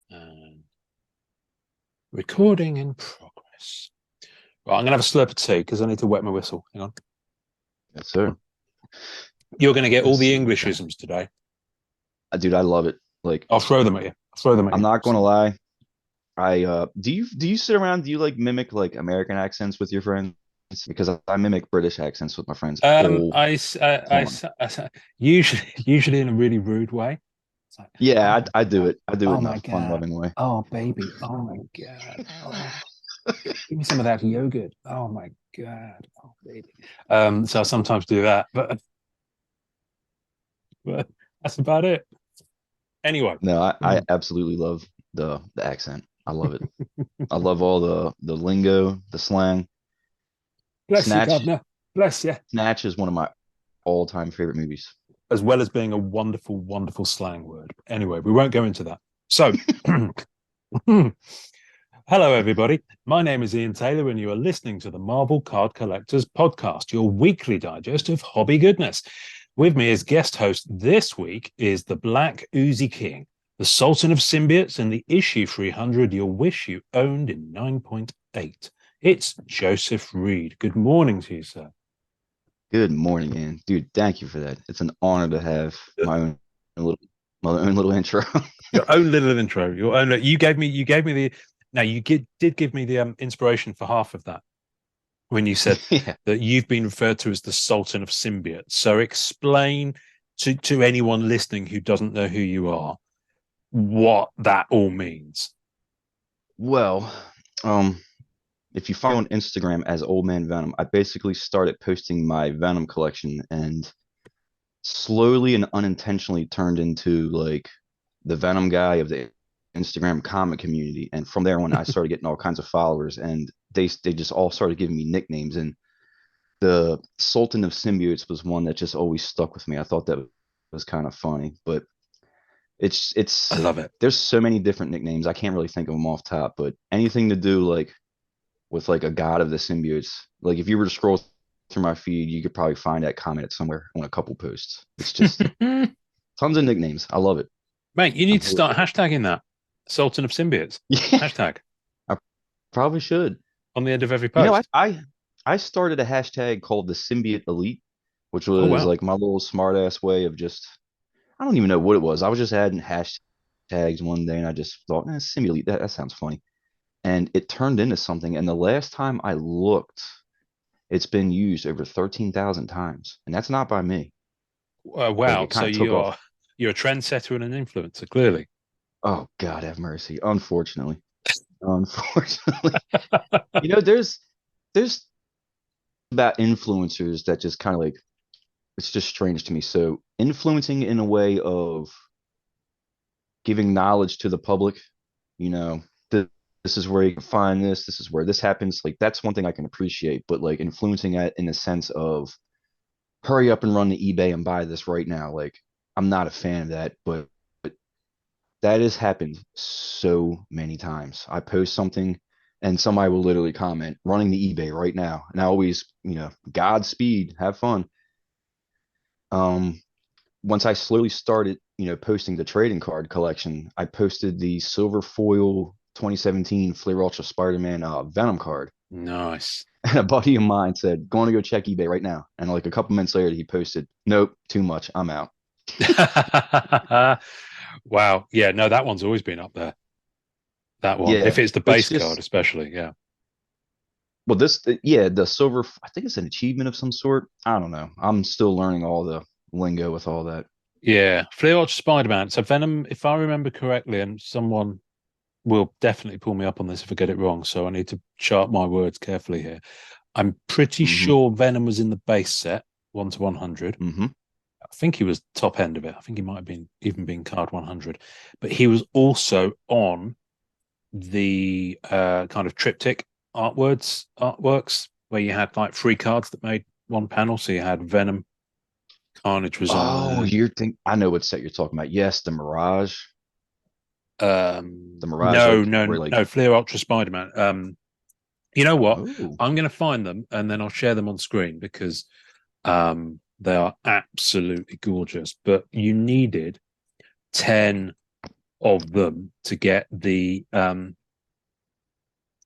And recording in progress. Right, I'm going to have a slurp of tea because I need to wet my whistle. Hang on. Yes, sir. You're going to get all Let's the see what we got. Englishisms today. Dude, I love it. Like, I'll throw them at you. I'll throw them at I'm you. not gonna lie. I do you sit around, do you like mimic like American accents with your friends? Because I mimic British accents with my friends all time. Usually in a really rude way. It's like, Yeah, oh, I do it. I do it oh in a my God. fun-loving way. Oh, baby. Oh my God. Oh, give me some of that yogurt. Oh my God. Oh, baby. So I sometimes do that, but that's about it. Anyway. No, I Mm. absolutely love the accent. I love it. I love all the lingo, the slang. Bless you, Snatch governor. Bless you. Snatch is one of my all-time favorite movies. As well as being a wonderful, wonderful slang word. Anyway, we won't go into that. So, hello, everybody. My name is Ian Taylor, and you are listening to the Marvel Card Collectors Podcast, your weekly digest of hobby goodness. With me as guest host this week is the Black Oozy King, the Sultan of Symbiotes, and the issue 300 you'll wish you owned in 9.8. It's Joseph Reed. Good morning to you, sir. Good morning, Ian. Dude, thank you for that. It's an honor to have little my own little intro. Your own little intro. Your own. You gave me the. Now did give me the inspiration for half of that when you said Yeah. that you've been referred to as the Sultan of Symbiotes. So explain to anyone listening who doesn't know who you are what that all means. Well, um, if you follow on Instagram as Old Man Venom, I basically started posting my Venom collection and slowly and unintentionally turned into like the Venom guy of the Instagram comic community. And from there on, I started getting all kinds of followers, and they just all started giving me nicknames. And the Sultan of Symbiotes was one that just always stuck with me. I thought that was kind of funny, but I it's love it. there's so many different nicknames. I can't really think of them off top, but anything to do like with like a god of the symbiotes. Like if you were to scroll through my feed, you could probably find that comment somewhere on a couple posts. It's just tons of nicknames. I love it. Mate, you I'm need to here start for it. hashtagging that Sultan of Symbiotes Yeah, hashtag I probably should. on the end of every You know, post. I started a hashtag called the Symbiote Elite, which Oh was wow. like my little smart ass way of just I don't even know what it was. I was just adding hashtags one day and I just thought, Symbiote, that sounds funny. And it turned into something. And the last time I looked, it's been used over 13,000 times. And that's not by me. Like Wow. it So kind of took off. you're a trendsetter and an influencer, clearly. Oh God have mercy. Unfortunately. Unfortunately. You know, there's about influencers that just kind of like it's just strange to me. So influencing in a way of giving knowledge to the public, you know, this is where you can find this, this is where this happens. Like that's one thing I can appreciate, but like influencing it in the sense of hurry up and run to eBay and buy this right now. Like I'm not a fan of that, but that has happened so many times. I post something and somebody will literally comment, running to eBay right now. And I always, Godspeed, have fun. Um, Once I slowly started, posting the trading card collection, I posted the silver foil 2017 Flair Ultra Spider-Man Venom card. Nice. And a buddy of mine said, going to go check eBay right now. And like a couple minutes later, he posted, nope, too much. I'm out. Wow. Yeah, no, that one's always been up there. That one. If Yeah. it's the It's base card, just, especially. Yeah. well, yeah, the silver, I think it's an achievement of some sort. I don't know. I'm still learning all the lingo with all that. Yeah. Flea Arch Spider-Man. So Venom, if I remember correctly, and someone will definitely pull me up on this if I get it wrong. So I need to chart my words carefully here. I'm pretty Mm-hmm. sure Venom was in the base set, 1 to 100. Mm-hmm. I think he was top end of it. I think he might have been even been card 100. But he was also on the kind of triptych artworks where you had like three cards that made one panel. So you had Venom, Carnage was on Oh, there. I know what set you're talking about. Yes, the Mirage. The Mirage, No, like no, where like, no, Fleer Ultra Spider-Man. You know what? oh, I'm going to find them and then I'll share them on screen because they are absolutely gorgeous. But you needed 10 of them to get the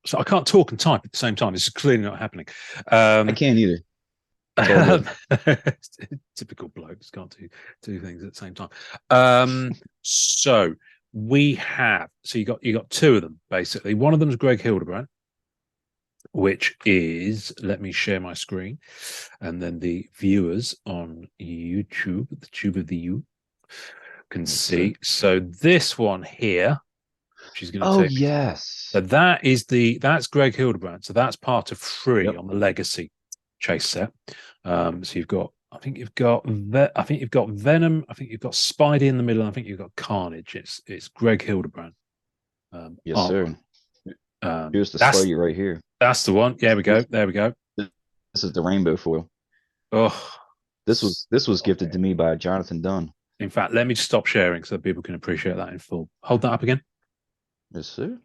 so I can't talk and type at the same time. This is clearly not happening. I can't either. It's all good. Typical blokes can't do two things at the same time. So we have you got two of them basically. One of them is Greg Hildebrand, which is, let me share my screen, and then the viewers on YouTube, the tube of the U, can see. So this one here, she's going to Oh, take. yes. So that's Greg Hildebrand. So that's part of 3 on the Legacy chase set. So you've got, I think you've got Venom, I think you've got Spidey in the middle, and I think you've got Carnage. It's Greg Hildebrand. Yes, sir. Here's the that's Spidey right here. That's the one. There we go. There we go. This is the rainbow foil. Oh, this was gifted to me by Jonathan Dunn. In fact, let me just stop sharing so people can appreciate that in full. Hold that up again. Yes, sir.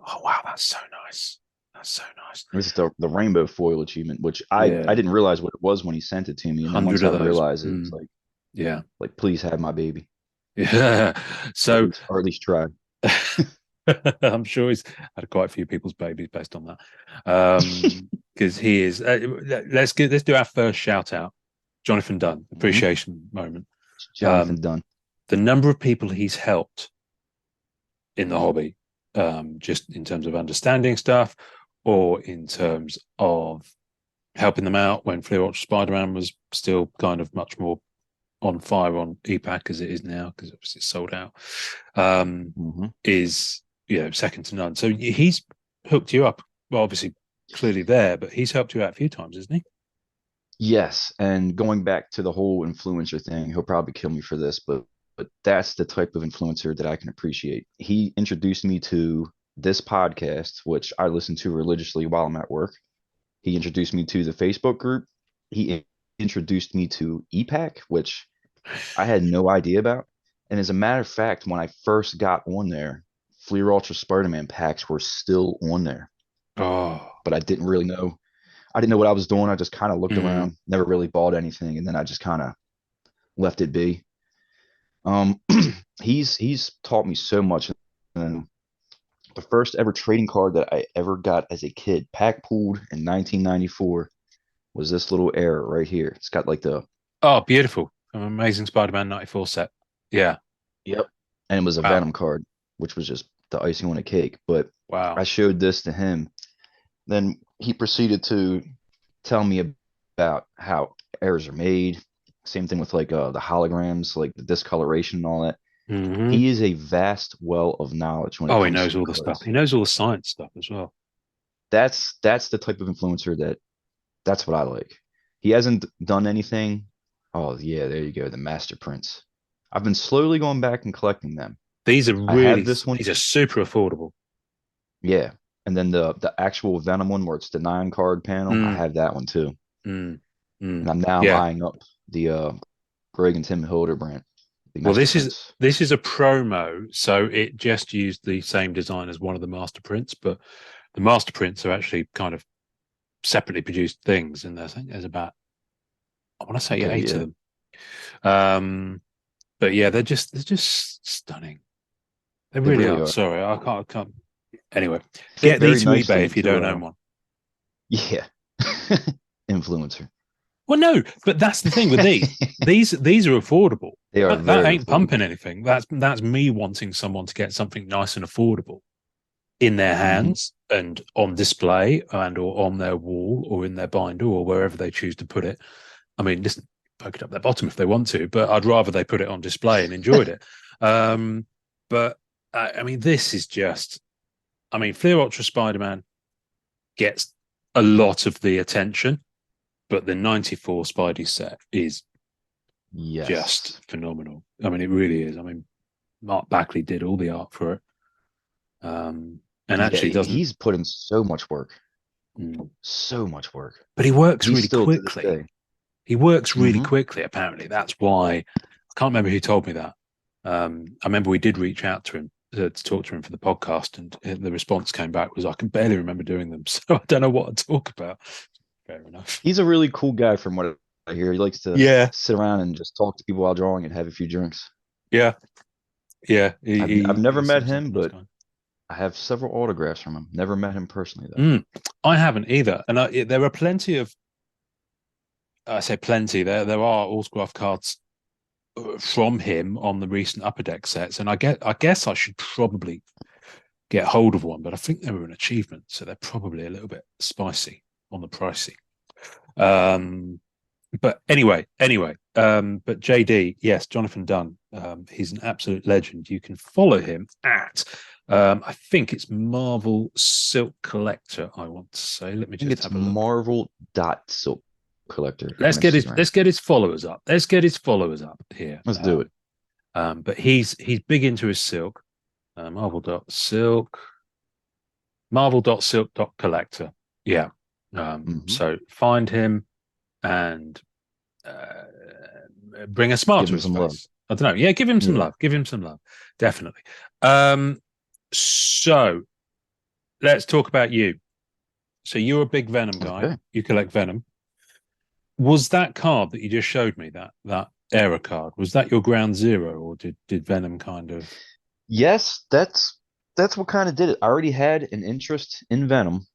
Oh wow, that's so nice. That's so nice. This is the rainbow foil achievement, which I didn't realize what it was when he sent it to me, and then once I realized it, it's like, please have my baby. Yeah. So, or at least try. I'm sure he's had quite a few people's babies based on that. Because he is. Let's do our first shout out, Jonathan Dunn, appreciation moment. Jonathan Dunn. The number of people he's helped in the hobby, just in terms of understanding stuff, or in terms of helping them out when Flea Ultra Spider-Man was still kind of much more on fire on EPAC as it is now, because obviously it's sold out, is second to none. So he's hooked you up. Well, obviously, clearly there, but he's helped you out a few times, isn't he? Yes, and going back to the whole influencer thing, he'll probably kill me for this, but that's the type of influencer that I can appreciate. He introduced me to this podcast, which I listen to religiously while I'm at work. He introduced me to the Facebook group. He introduced me to EPAC, which I had no idea about. And as a matter of fact, when I first got on there, Flea Ultra Spider-Man packs were still on there. Oh. But I didn't really know. I didn't know what I was doing. I just kind of looked around, never really bought anything, and then I just kind of left it be. He's taught me so much. And the first ever trading card that I ever got as a kid, pack pooled in 1994, was this little error right here. It's got like the beautiful, Amazing Spider-Man 94 set. Yeah. Yep. And it was a Venom card, which was just the icing on a cake. But I showed this to him. Then he proceeded to tell me about how errors are made. Same thing with like the holograms, like the discoloration and all that. He is a vast well of knowledge when it comes he knows to all the stuff. He knows all the science stuff as well. That's the type of influencer that's what I like. He hasn't done anything. Oh yeah, there you go, the Master Prints. I've been slowly going back and collecting them. These are really these are super affordable. Yeah. And then the actual Venom one where it's the 9-card panel, I have that one too. And I'm now eyeing up the Greg and Tim Hildebrand. Well, this is a promo, so it just used the same design as one of the master prints, but the master prints are actually kind of separately produced things, and I think there's about, I want to say 8 of them. But yeah, they're just stunning. They really are. Sorry, I can't. Anyway, get these to eBay if you don't own one. Yeah, influencer. Well, no, but that's the thing with these. These are affordable. They are. That ain't pumping anything. That's me wanting someone to get something nice and affordable in their hands and on display and or on their wall or in their binder or wherever they choose to put it. I mean, listen, poke it up their bottom if they want to, but I'd rather they put it on display and enjoyed it. But I mean, this is just. I mean, Flea Ultra Spider-Man gets a lot of the attention, but the 94 Spidey set is just phenomenal. I mean, it really is. I mean, Mark Backley did all the art for it. And actually he's put in so much work. So much work. But he works really quickly. He works really quickly, apparently. That's why I can't remember who told me that. I remember we did reach out to him to talk to him for the podcast, and the response came back was, I can barely remember doing them, so I don't know what to talk about. Fair enough. He's a really cool guy from what I hear. He likes to sit around and just talk to people while drawing and have a few drinks. Yeah. Yeah, I've never he met seems like him, a nice but guy. I have several autographs from him. Never met him personally though. Mm, I haven't either, and there are plenty of. I say plenty. There are autograph cards from him on the recent Upper Deck sets, and I guess I should probably get hold of one, but I think they were an achievement, so they're probably a little bit spicy on the pricey. Um, but but JD, yes, Jonathan Dunn, he's an absolute legend. You can follow him at, I think it's Marvel Silk Collector. I want to say. Let me I think just it's have a look. Marvel dot Silk Collector on Instagram. Let's get his followers up. Let's get his followers up here. Let's do it. But he's big into his silk. Marvel.silk, Marvel.silk.collector. Yeah. Hmm. So find him and uh, bring a smile Give to him his some love. face. I don't know. Yeah, give him some Yeah. love. Give him some love. Definitely. Um, so let's talk about you. So you're a big Venom guy. Okay. You collect Venom. Was that card that you just showed me, that era card, was that your ground zero, or did Venom kind of Yes, that's what kind of did it. I already had an interest in Venom,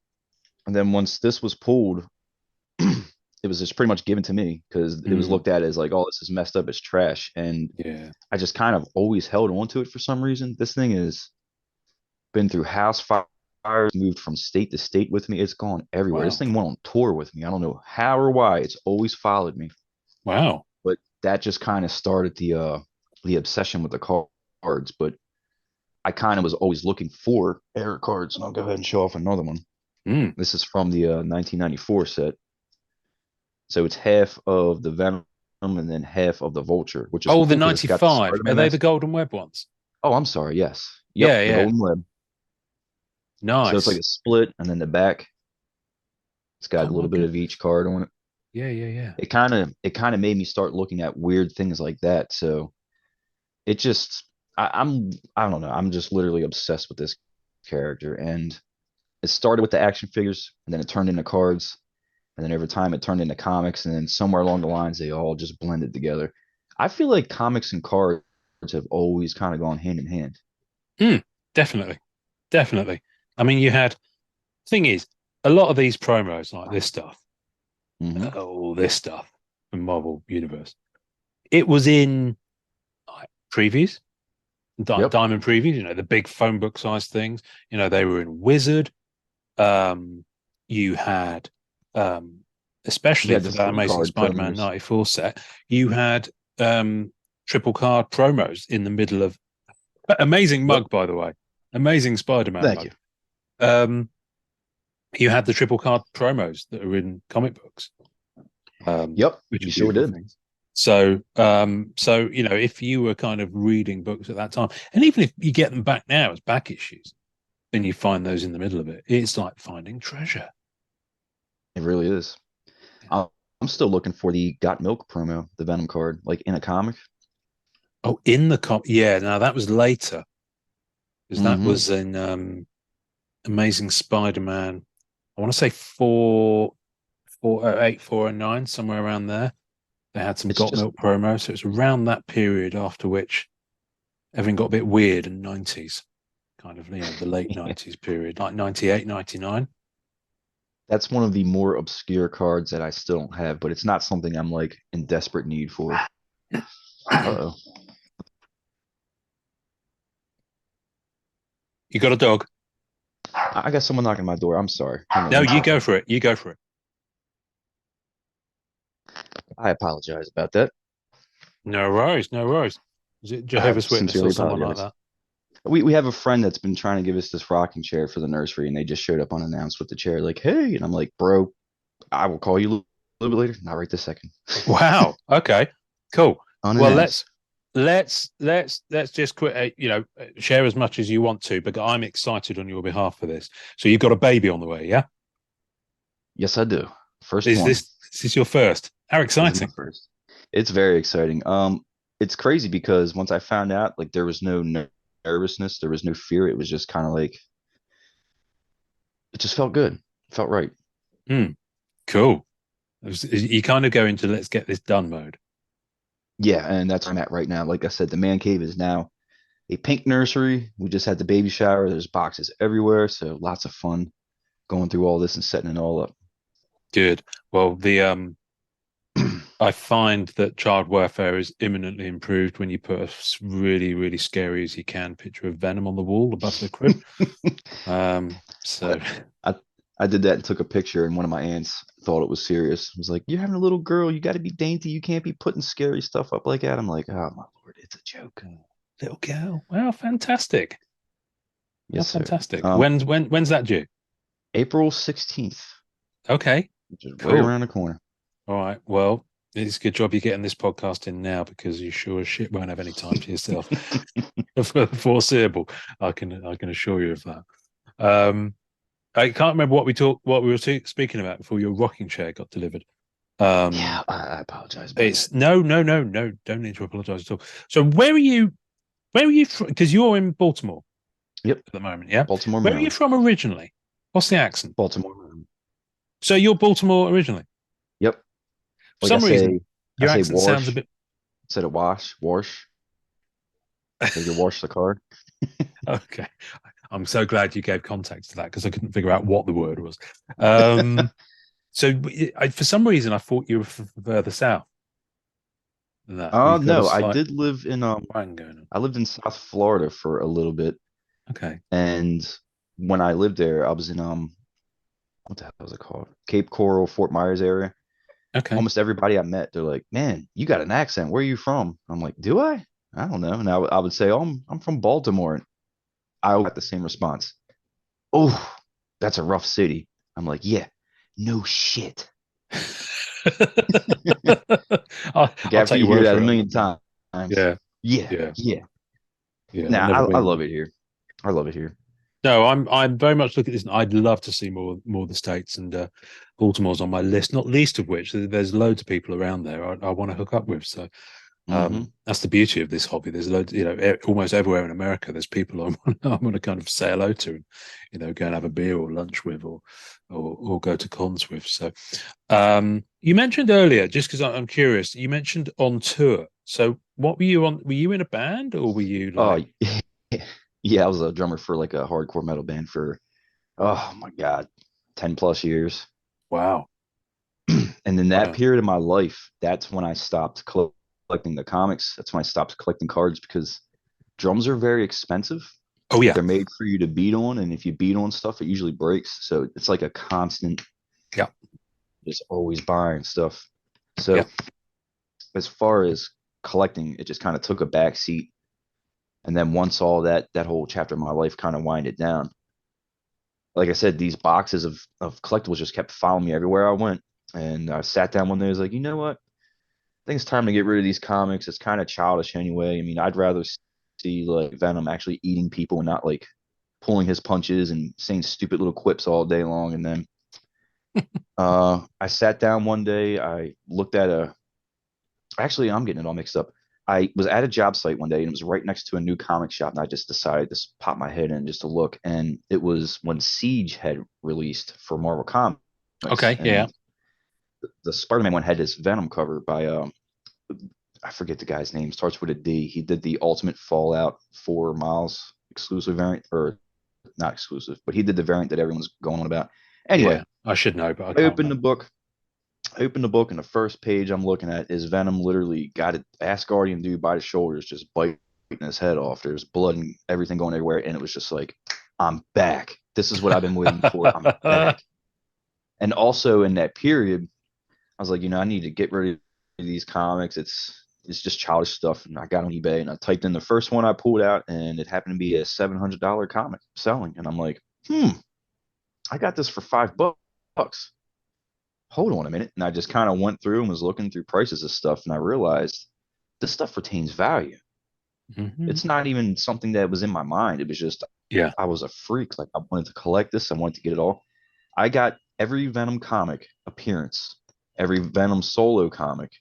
and then once this was pulled, it was just pretty much given to me because it was mm, looked at as like, oh, this is messed up, it's trash, and yeah. I just kind of always held on to it for some reason. This thing has been through house fires, moved from state to state with me. It's gone everywhere. This Wow. thing went on tour with me. I don't know how or why. It's always followed me, Wow. but that just kind of started the obsession with the cards. But I kind of was always looking for error cards, and I'll go ahead and show off another one. Mm. This is from the 1994 set. So it's half of the Venom and then half of the Vulture, which is Oh, the cool because it's got the 95. Are Spider-Man they the mask. Golden Web ones? Oh, I'm sorry. Yes. Yep. Yeah, The yeah. Golden Web. So it's like Nice. a split, and then the back, it's got Oh a my little bit of each goodness. card on it. Yeah, yeah, yeah. It kind of made me start looking at weird things like that. So it just I don't know. I'm just literally obsessed with this character, and it started with the action figures, and then it turned into cards, and then over time it turned into comics, and then somewhere along the lines they all just blended together. I feel like comics and cards have always kind of gone hand in hand. Mm, definitely. Definitely. I mean, you had thing is, a lot of these promos like this stuff, Hmm. all this stuff from Marvel Universe, it was in like, previews, Yep. Diamond previews, the big phone book size things. They were in Wizard. Um, you had, um, You especially had the for that three Amazing card Spider-Man promos. 94 set, you had triple card promos in the middle of amazing Yep. mug, by the way, amazing Spider-Man Thank mug. you. Um, you had the triple card promos that are in comic books, Yep. which You are sure beautiful did. things. So if you were kind of reading books at that time, and even if you get them back now as back issues, then you find those in the middle of it. It's like finding treasure. It really is. Yeah. I'm still looking for the Got Milk promo, the Venom card, like in a comic. Oh, in the yeah. Now that was later because that Hmm. was in Amazing Spider-Man. I want to say 408, 409, somewhere around there. They had some It's Got just Milk promo, so it's around that period after which everything got a bit weird in 90s, kind of, the late 90s period, like 98, 99. that's one of the more obscure cards that I still don't have, but it's not something I'm like in desperate need for. Uh-oh. You got a dog? I got someone knocking on my door. I'm sorry. Hang on No, one you go second. for it. You go for it. I apologize about that. No worries, no worries. Is it I Jehovah's Witness or sincerely someone like apologize. that? We have a friend that's been trying to give us this rocking chair for the nursery, and they just showed up unannounced with the chair, like, hey, and I'm like, bro, I will call you a little bit later. Not right this second. Wow. Okay. Cool. Well, Unannounced. let's just quit. Share as much as you want to, but I'm excited on your behalf for this. So you've got a baby on the way, yeah? Yes, I do. First Is one. this your first? How This is my exciting! first. It's very exciting. It's crazy because once I found out, like, there was no nervousness, there was no fear. It was just kind of like it just felt good. It felt right. Hmm. Cool. You kind of go into let's get this done mode. Yeah, and that's where I'm at right now. Like I said, the man cave is now a pink nursery. We just had the baby shower. There's boxes everywhere, so lots of fun going through all this and setting it all up. Good. Well, the I find that child welfare is imminently improved when you put a really, really scary as you can picture of Venom on the wall above the crib. I, So I I did that and took a picture, and one of my aunts thought it was serious. It was like, "You're having a little girl. You got to be dainty. You can't be putting scary stuff up like that." I'm like, "Oh my lord, it's a joke." little girl. Well, fantastic. Well, Yes, sir. fantastic. When's that due? April 16th, Okay, which is right cool. around the corner. All right. Well, it's a good job you're getting this podcast in now because you sure as shit won't have any time to yourself for the foreseeable. I can assure you of that. Um, I can't remember what we were speaking about before your rocking chair got delivered. Um, Yeah, I apologize about that. it's no, no, no, no. Don't need to apologize at all. So where are you? Where are you from? Because you're in Baltimore Yep, at the moment, yeah. Baltimore, Where are you Maryland. from originally? What's the accent? Baltimore, Maryland. So you're Baltimore originally. Yep. For Like some reason, I your say accent sounds a wash bit. instead of wash. Like you wash the car. Okay. I'm so glad you gave context to that because I couldn't figure out what the word was. Um, so for some reason, I thought you were further south than that. We've got a No, I slight did live in twang going on. I lived in South Florida for a little bit, Okay. and when I lived there, I was in what the hell was it called? Cape Coral, Fort Myers area. Okay. Almost everybody I met, they're like, "Man, you got an accent. Where are you from?" I'm like, "Do I? I don't know." And I would say, "Oh, I'm from Baltimore." And I got the same response. "Oh, that's a rough city." I'm like, "Yeah, no shit." I'll, Like I'll after take you your hear word that for a it on million that one. times, Yeah. yeah, Yeah. yeah. Yeah. I've Nah, never I been. love it here. I love it here. No, I'm very much looking at this. And I'd love to see more of the states, and Baltimore's on my list. Not least of which there's loads of people around there I want to hook up with. So Hmm. that's the beauty of this hobby. There's loads, almost everywhere in America. There's people I want to kind of say hello to, and go and have a beer or lunch with, or go to cons with. So you mentioned earlier, just because I'm curious, you mentioned on tour. So what were you on? Were you in a band, or were you Oh, like, yeah, I was a drummer for like a hardcore metal band for, oh my God, 10 plus years. wow, And in that wow? period of my life, that's when I stopped collecting the comics. That's when I stopped collecting cards because drums are very expensive. Oh yeah, They're made for you to beat on, and if you beat on stuff, it usually breaks. So it's like a constant, yeah, just always buying stuff. yeah. So as far as collecting, it just kind of took a back seat. And then once all that whole chapter of my life kind of winded down, like I said, these boxes of collectibles just kept following me everywhere I went. And I sat down one day, I was like, you know what? I think it's time to get rid of these comics. It's kind of childish anyway. I mean, I'd rather see like Venom actually eating people and not like pulling his punches and saying stupid little quips all day long. And then I sat down one day, I looked at a actually I'm getting it all mixed up. I was at a job site one day and it was right next to a new comic shop, and I just decided to pop my head in just to look. And it was when Siege had released for Marvel Comics, Okay, yeah. and the Spider-Man one had this Venom cover by I forget the guy's name, starts with a D. He did the Ultimate Fallout 4 Miles exclusive variant, or not exclusive, but he did the variant that everyone's going on about. Anyway, Yeah, I should know, but I I can't opened the remember. book. I opened the book, and the first page I'm looking at is Venom literally got an Asgardian dude by the shoulders, just biting his head off. There's blood and everything going everywhere, and it was just like, I'm back. This is what I've been waiting for. I'm back. And also in that period, I was like, I need to get rid of these comics. It's just childish stuff. And I got on eBay and I typed in the first one I pulled out, and it happened to be a $700 comic selling. And I'm like, I got this for $5. Hold on a minute. And I just kind of went through and was looking through prices of stuff, and I realized this stuff retains value. Mhm. It's not even something that was in my mind. It was just Yeah. I was a freak. Like I wanted to collect this. I wanted to get it all. I got every Venom comic appearance, every Venom solo comic,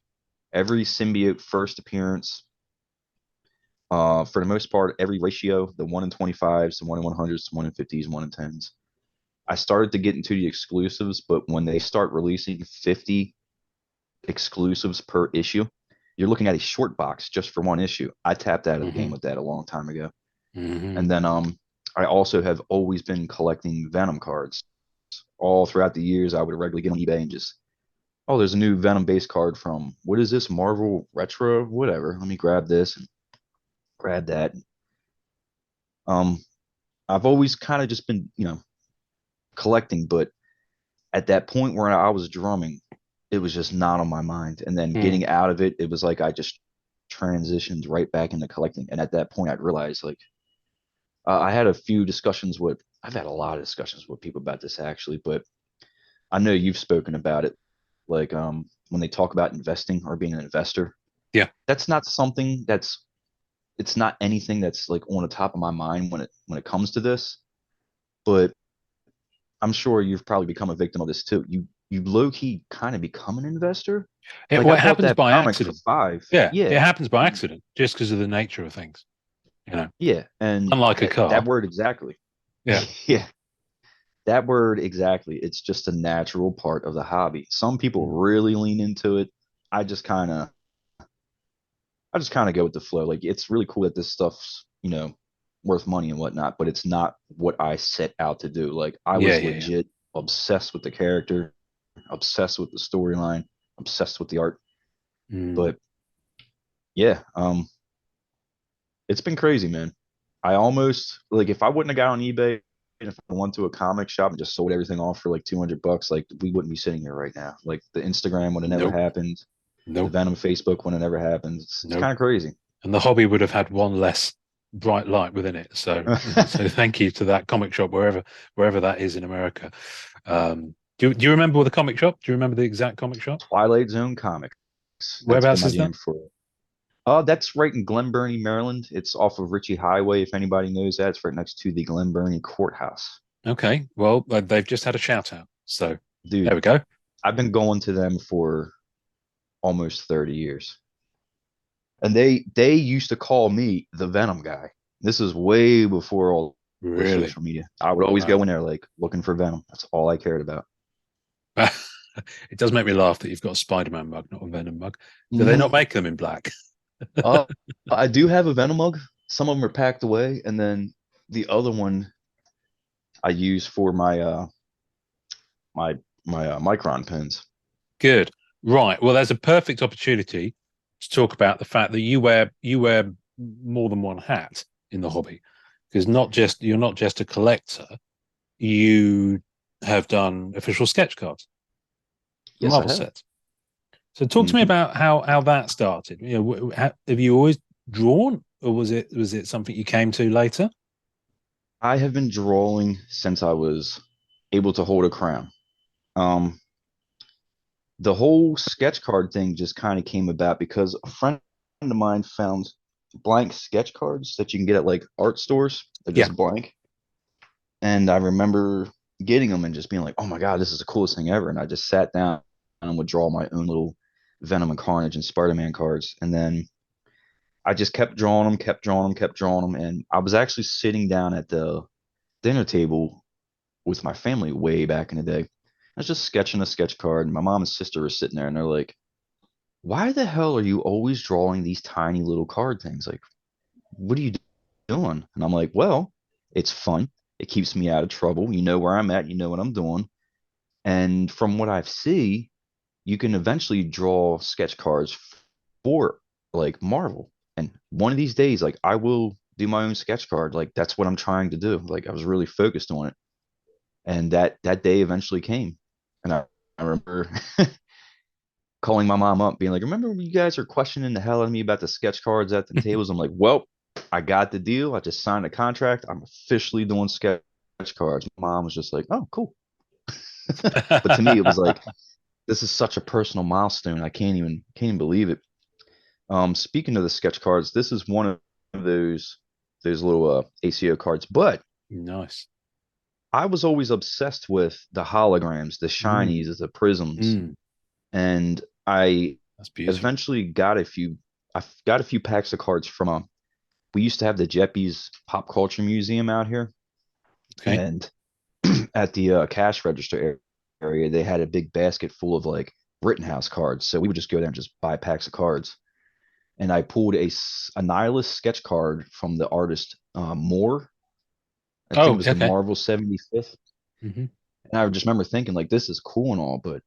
every symbiote first appearance. For the most part, every ratio, the 1 in 25s, the 1 in 100s, the 1 in 50s, 1 in 10s. I started to get into the exclusives, but when they start releasing 50 exclusives per issue, you're looking at a short box just for one issue. I tapped out of the game Hmm. with that a long time ago. Hmm. And then I also have always been collecting Venom cards. All throughout the years, I would regularly get on eBay and just, oh, there's a new Venom base card from, what is this, Marvel Retro, whatever. Let me grab this and grab that. Um, I've always kind of just been, collecting, but at that point where I was drumming, it was just not on my mind. And then Mm. getting out of it, it was like I just transitioned right back into collecting. And at that point, I'd realized like I had a few discussions with, I've had a lot of discussions with people about this actually, but I know you've spoken about it. Like when they talk about investing or being an investor, Yeah. that's not something that's, it's not anything that's like on the top of my mind when it comes to this. But I'm sure you've probably become a victim of this too. You low key kind of become an investor. It, Like well, I it bought happens that by comic for accident. five. Yeah, it Yeah. happens by And accident just because of the nature of things. You know, yeah. And unlike a that car. word exactly. Yeah. Yeah. That word exactly. It's just a natural part of the hobby. Some people Mm. really lean into it. I just kind of I just kind of go with the flow. Like it's really cool that this stuff's, worth money and whatnot, but it's not what I set out to do. Like I Yeah, was yeah, yeah. legit obsessed with the character, obsessed with the storyline, obsessed with the art. Mm. But yeah, it's been crazy, man. I almost like if I wouldn't have got on eBay and if I went to a comic shop and just sold everything off for like $200, like we wouldn't be sitting here right now. Like the Instagram would have never Nope, happened. The nope, Venom Facebook would have never happened. It's nope. kind of crazy. And the hobby would have had one less bright light within it. So, so thank you to that comic shop wherever that is in America. Do you remember the comic shop? Do you remember the exact comic shop? Twilight Zone Comics. That's been Whereabouts my is that? jam for. That's right in Glen Burnie, Maryland. It's off of Ritchie Highway. If anybody knows that, it's right next to the Glen Burnie Courthouse. Okay, well, they've just had a shout out. So there Dude, we go. I've been going to them for almost 30 years. And they used to call me the Venom guy. This is way before all the Really? social media. I would always go Wow. in there like looking for Venom. That's all I cared about. It does make me laugh that you've got a Spider-Man mug, not a Venom mug. Do they not Mhm. make them in black? Uh, I do have a Venom mug. Some of them are packed away, and then the other one I use for my micron pens. Good. Right. Well, there's a perfect opportunity to talk about the fact that you wear more than one hat in the hobby, because not just you're not just a collector, you have done official sketch cards, Yes, I Marvel have. sets. So talk to me Hmm. about how that started. Have you always drawn, or was it something you came to later? I have been drawing since I was able to hold a crown. Um, the whole sketch card thing just kind of came about because a friend of mine found blank sketch cards that you can get at like art stores. They're Yeah. just blank. And I remember getting them and just being like, oh my God, this is the coolest thing ever. And I just sat down and would draw my own little Venom and Carnage and Spider-Man cards. And then I just kept drawing them, kept drawing them, kept drawing them. And I was actually sitting down at the dinner table with my family way back in the day. I was just sketching a sketch card, and my mom and sister were sitting there, and they're like, "Why the hell are you always drawing these tiny little card things? Like, what are you doing?" And I'm like, "Well, it's fun. It keeps me out of trouble. You know where I'm at. You know what I'm doing. And from what I've see, you can eventually draw sketch cards for like Marvel. And one of these days, like I will do my own sketch card. Like that's what I'm trying to do. Like I was really focused on it. And that day eventually came. And I remember calling my mom up, being like, "Remember when you guys are questioning the hell out of me about the sketch cards at the tables?" I'm like, "Well, I got the deal. I just signed a contract. I'm officially doing sketch cards." My mom was just like, "Oh, cool." But to me, it was like, this is such a personal milestone. I can't even believe it. Speaking of the sketch cards, this is one of those little ACO cards. But Nice. I was always obsessed with the holograms, the Mm, shinies, the prisms, mm, and I that's beautiful. eventually got a few. I got a few packs of cards from a. We used to have the Jeppes Pop Culture Museum out here, Okay. and at the cash register area, they had a big basket full of like Rittenhouse cards. So we would just go there and just buy packs of cards. and I pulled a Nihilus sketch card from the artist Moore. I think it Oh, was the okay. Marvel 75th. Hmm. And I just remember thinking, like, this is cool and all, but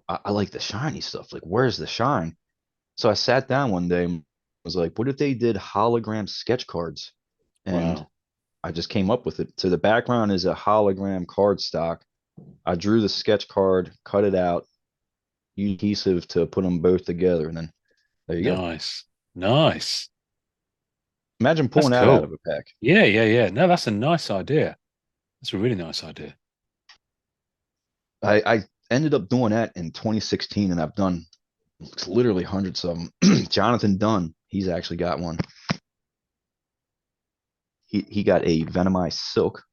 I like the shiny stuff. Like, where's the shine? So I sat down one day and was like, what if they did hologram sketch cards? And Wow. I just came up with it. So the background is a hologram card stock. I drew the sketch card, cut it out, used adhesive to put them both together, and then there you go. Nice. Nice. Imagine That's pulling that out cool. of a pack. Yeah, yeah, yeah. No, that's a nice idea. That's a really nice idea. I ended up doing that in 2016, and I've done literally hundreds of them. Jonathan Dunn, he's actually got one. He got a Venomized Silk.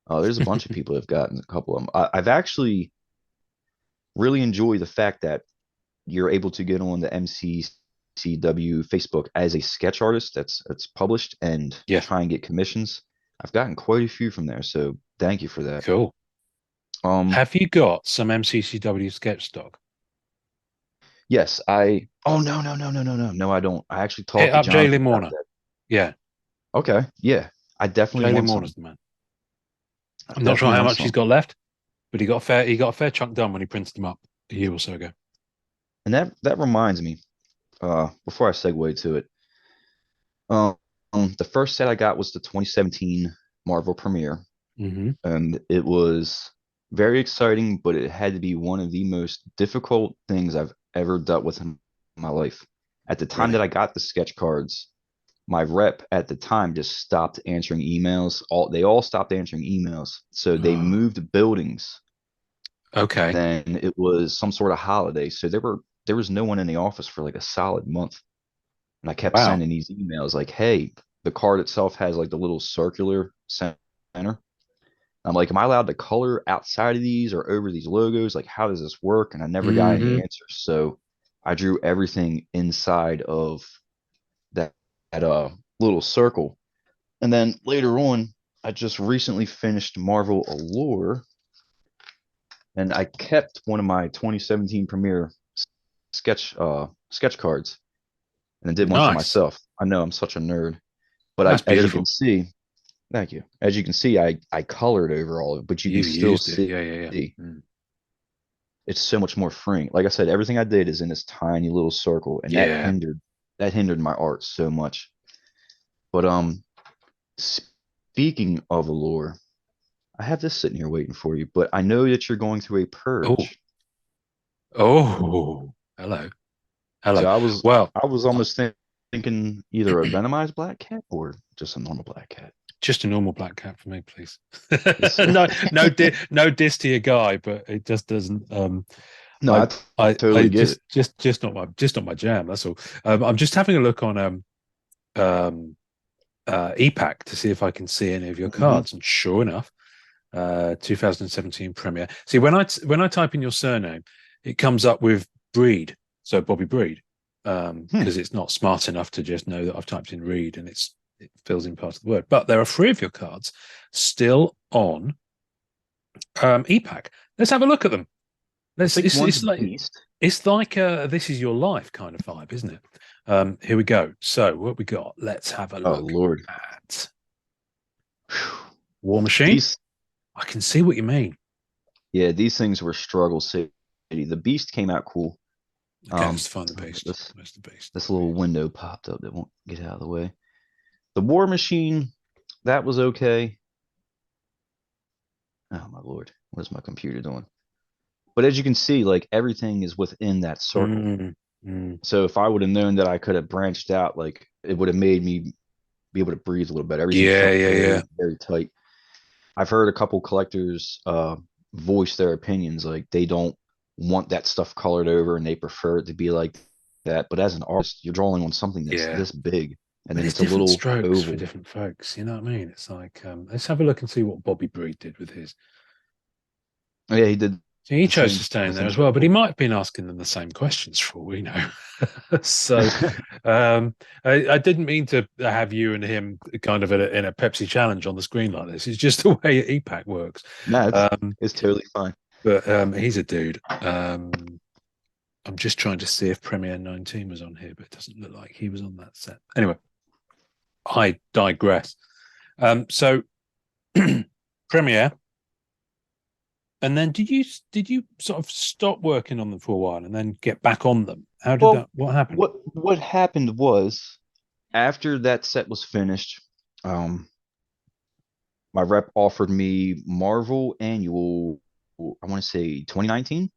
There's a bunch of people that have gotten a couple of them. I've actually really enjoyed the fact that you're able to get on the MCCW Facebook as a sketch artist that's published and Yeah, try and get commissions. I've gotten quite a few from there, so thank you for that. cool. Um, Have you got some MCCW sketch stock? yes, I. Oh no, I don't. I actually Hit talked to up Jay Jonathan about Limorna. that. Yeah, Okay, yeah, I definitely Jay want Limorna's some. the man. I I'm not sure definitely how want much he's some. got left, but he got a fair chunk done when he printed them up a year or so ago. And that reminds me. Before I segue to it, um, the first set I got was the 2017 Marvel premiere, Hmm. and it was very exciting, but it had to be one of the most difficult things I've ever dealt with in my life. At the time that Really? I got the sketch cards, my rep at the time just stopped answering emails. They all stopped answering emails. So they Oh, moved buildings, and okay. then it was some sort of holiday. So there was no one in the office for like a solid month. And I kept Wow. sending these emails like, hey, the card itself has like the little circular center. I'm like, am I allowed to color outside of these or over these logos? Like, how does this work? And I never got any Hmm. answers. So I drew everything inside of that, little circle. And then later on, I just recently finished Marvel Allure, and I kept one of my 2017 premiere sketch cards, and I did one for Nice. myself. I know I'm such a nerd, but That's as you can beautiful. see, thank you. As you can see, I colored over all of it, but you can You've still used it. see Yeah, yeah, yeah. Mm. it's so much more freeing. Like I said, everything I did is in this tiny little circle, and Yeah. that hindered my art so much. But speaking of Allure, I have this sitting here waiting for you, but I know that you're going through a Oh, purge. oh, hello. Hello. So I was Well, I was uh, almost thinking either a venomized black cat or just a normal black cat. just a normal black cat for me, please. This No, no diss to your guy, but it just doesn't. no, I, I I totally get it. just not my jam. That's all. I'm just having a look on um, EPAC to see if I can see any of your Hmm. cards, and sure enough, 2017 premiere. See, when I type in your surname, it comes up with Breed, so Bobby Breed, Hmm. because it's not smart enough to just know that I've typed in Reed and it fills in part of the word. But there are three of your cards still on EPAC. Let's have a look at them. I Let's. think one's Beast. It's like a this is your life kind of vibe, isn't it? Here we go. So what we got? Let's have a Oh look Lord. at War Machine. These I can see what you mean. Yeah, these things were struggle city. The Beast came out cool. Okay, let's find the beast. This Where's the beast? this little window popped up that won't get out of the way. The War Machine, that was okay. Oh my Lord, what is my computer doing? But as you can see, like everything is within that circle. Mm, mm. So if I would have known that I could have branched out, like it would have made me be able to breathe a little better. Everything Yeah, felt yeah, yeah. very tight. I've heard a couple collectors voice their opinions, like they don't want that stuff colored over and they prefer it to be like that. But as an artist, you're drawing on something that's Yeah. this big, and But then there's it's a different little strokes for oval. different folks. You know what I mean? It's like let's have a look and see what Bobby Breed did with his. Oh, yeah, he did So he the chose same to stay in with there as well, but he Incredible. might have been asking them the same questions for all we know. So I didn't mean to have you and him kind of in a Pepsi challenge on the screen like this. It's just the way EPAC works. No, it's Um, it's totally fine. but he's a dude. I'm just trying to see if Premiere 19 was on here, but it doesn't look like he was on that set. Anyway, I digress. So Premiere, and then did you sort of stop working on them for a while and then get back on them? How did that? Well, What happened? what happened was after that set was finished, um, my rep offered me Marvel Annual, I want to say 2019,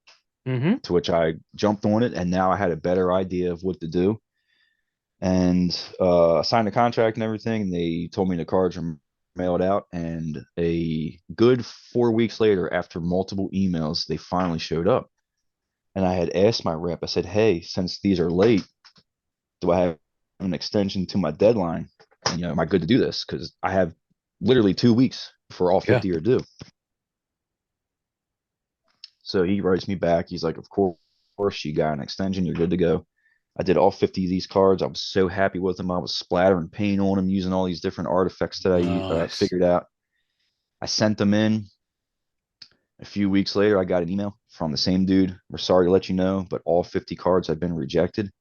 Mm-hmm. to which I jumped on it, and now I had a better idea of what to do. And I signed the contract and everything. And they told me the cards are mailed out, and a good 4 weeks later, after multiple emails, they finally showed up. And I had asked my rep, I said, "Hey, since these are late, do I have an extension to my deadline? And, am I good to do this? Because I have literally 2 weeks for all Yeah. 50 are due." So he writes me back. He's like, "Of course, you got an extension. You're good to go." I did all 50 of these cards. I was so happy with them. I was splattering paint on them using all these different artifacts that I Nice. figured out. I sent them in. A few weeks later, I got an email from the same dude. "We're sorry to let you know, but all 50 cards have been rejected."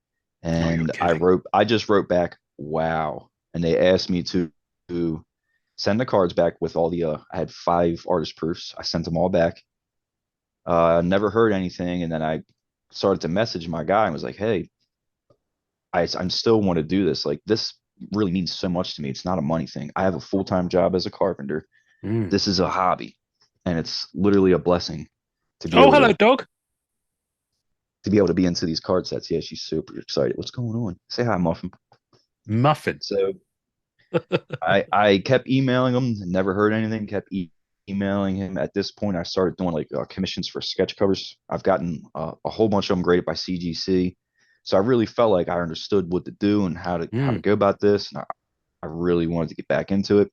Oh, you're And kidding. I just wrote back, "Wow." And they asked me to send the cards back with all the, I had 5 artist proofs. I sent them all back. Never heard anything. And then I started to message my guy and was like, "Hey, I'm still want to do this. Like, this really means so much to me. It's not a money thing. I have a full-time job as a carpenter. Mm. This is a hobby, and it's literally a blessing to be Oh, able hello, dog. to be into these card sets." Yeah, she's super excited. "What's going on? Say hi, Muffin." Muffin. So I kept emailing him, never heard anything. Kept emailing him. At this point, I started doing like commissions for sketch covers. I've gotten a whole bunch of them graded by CGC, so I really felt like I understood what to do and how to Mm. go about this. And I really wanted to get back into it.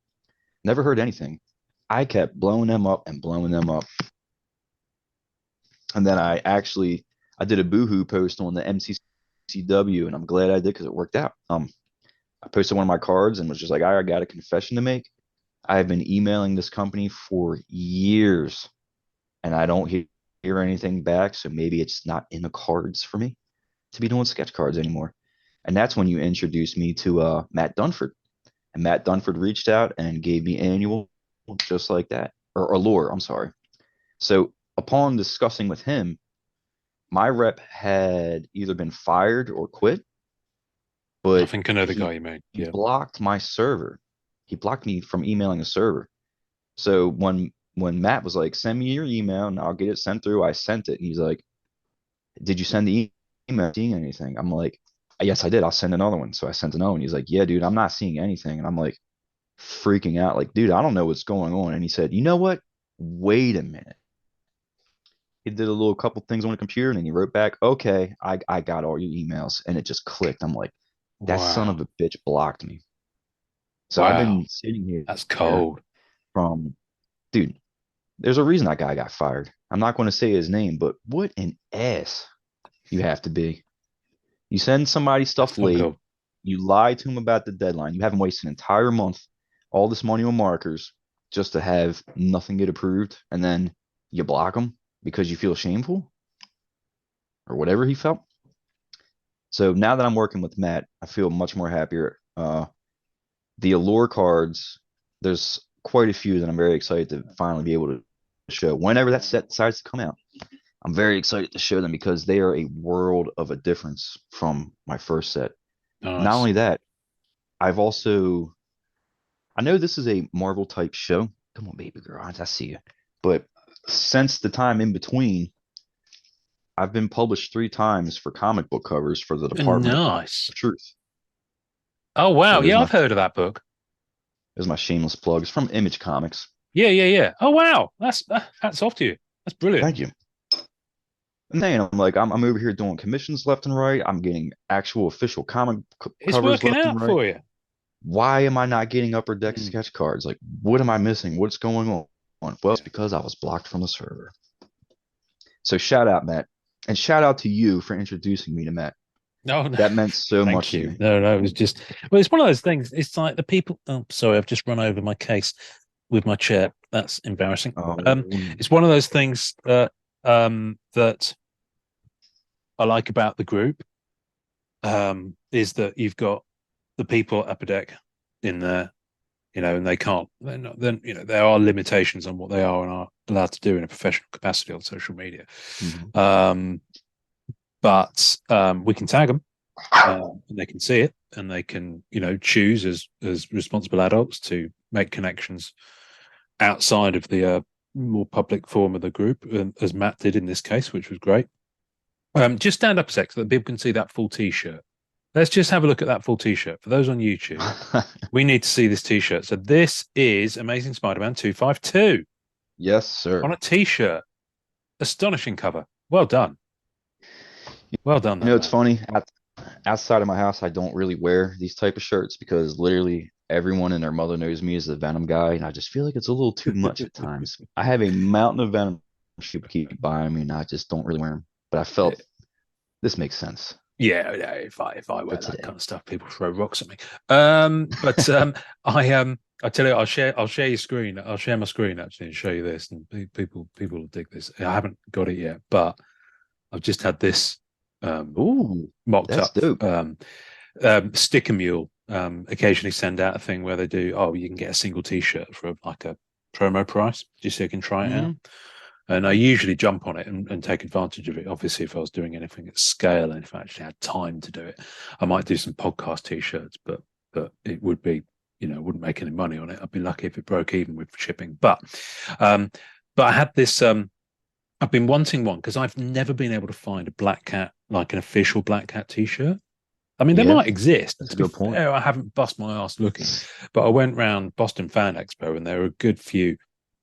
Never heard anything. I kept blowing them up and blowing them up, and then I did a boohoo post on the MCCW, and I'm glad I did because it worked out. I posted one of my cards and was just like, "I got a confession to make. I have been emailing this company for years and I don't hear anything back. So maybe it's not in the cards for me to be doing sketch cards anymore." And that's when you introduced me to Matt Dunford. And Matt Dunford reached out and gave me Annual just like that. Or Allure, I'm sorry. So upon discussing with him, my rep had either been fired or quit, I but think I know the he guy you mean. he Yeah. blocked my server. He blocked me from emailing the server. So when Matt was like, "Send me your email and I'll get it sent through," I sent it. And he's like, "Did you send the email? Seeing anything?" I'm like, "Yes, I did. I'll send another one." So I sent another one. He's like, "Yeah, dude, I'm not seeing anything." And I'm like freaking out, like, "Dude, I don't know what's going on." And he said, "You know what? Wait a minute." He did a little couple things on the computer and then he wrote back, "Okay, I got all your emails." And it just clicked. I'm like, that son Wow. of a bitch blocked me. So I've Wow. been sitting That's here cold. from, dude, there's a reason that guy got fired. I'm not going to say his name, but what an ass you have to be. You send somebody That's stuff not late, cool. you lie to him about the deadline, you have him waste an entire month, all this money on markers, just to have nothing get approved, and then you block him because you feel shameful or whatever he felt. So now that I'm working with Matt, I feel much more happier. The Allure cards, there's quite a few that I'm very excited to finally be able to show whenever that set decides to come out. I'm very excited to show them because they are a world of a difference from my first set. Not Nice. only that, I've also, I know this is a Marvel type show. Come on, baby girl, I see you. But since the time in between, I've been published 3 times for comic book covers for the Department Nice. of Truth. Oh So wow. Yeah, I've heard of that book. there's my shameless plug. It's from Image Comics. Yeah, yeah, yeah. Oh wow. That's off to you. That's brilliant. Thank you. And then I'm like, I'm over here doing commissions left and right. I'm getting actual official comic It's covers working left and out right. for you. Why am I not getting upper deck Mm. sketch cards? Like, what am I missing? What's going on? Well, it's because I was blocked from the server. So shout out, Matt. And shout out to you for introducing me to Matt. No, no, That meant so thank much to you. me. No, no, it was just well, it's one of those things. It's like the people. Oh, sorry, I've just run over my case with my chair. That's embarrassing. Oh, It's one of those things that I like about the group is that you've got the people at Upper Deck in there, and they can't. They're not. Then there are limitations on what they are and are allowed to do in a professional capacity on social media. Mhm. But we can tag them, and they can see it, and they can choose as responsible adults to make connections outside of the more public form of the group, as Matt did in this case, which was great. Just stand up a sec so that people can see that full T-shirt. Let's just have a look at that full T-shirt. For those on YouTube, we need to see this T-shirt. So this is Amazing Spider-Man 252 Yes, on sir. a T-shirt. Astonishing cover. Well done. Well done, You that know, it's man. funny. Outside of my house, I don't really wear these type of shirts because literally everyone and their mother knows me as the Venom guy, and I just feel like it's a little too much at times. I have a mountain of Venom people keep buying me, and I just don't really wear them. But I felt this makes sense Yeah, if I for wear that today. kind of stuff, people throw rocks at me. But I tell you, I'll share your screen. I'll share my screen actually and show you this, and people will dig this. I haven't got it yet, but I've just had this Ooh, mocked that's up. dope. Sticker Mule occasionally send out a thing where they do, oh, you can get a single T-shirt for like a promo price, just so you can try it out. Hmm. And I usually jump on it and take advantage of it. Obviously, if I was doing anything at scale and if I actually had time to do it, I might do some podcast T-shirts, but it would be, wouldn't make any money on it. I'd be lucky if it broke even with shipping. Um, but I had this. I've been wanting one because I've never been able to find a Black Cat, like an official Black Cat T-shirt. I mean, they Yeah, might exist. that's a To be good point. fair, I haven't bust my ass looking, but I went round Boston Fan Expo and there were a good few.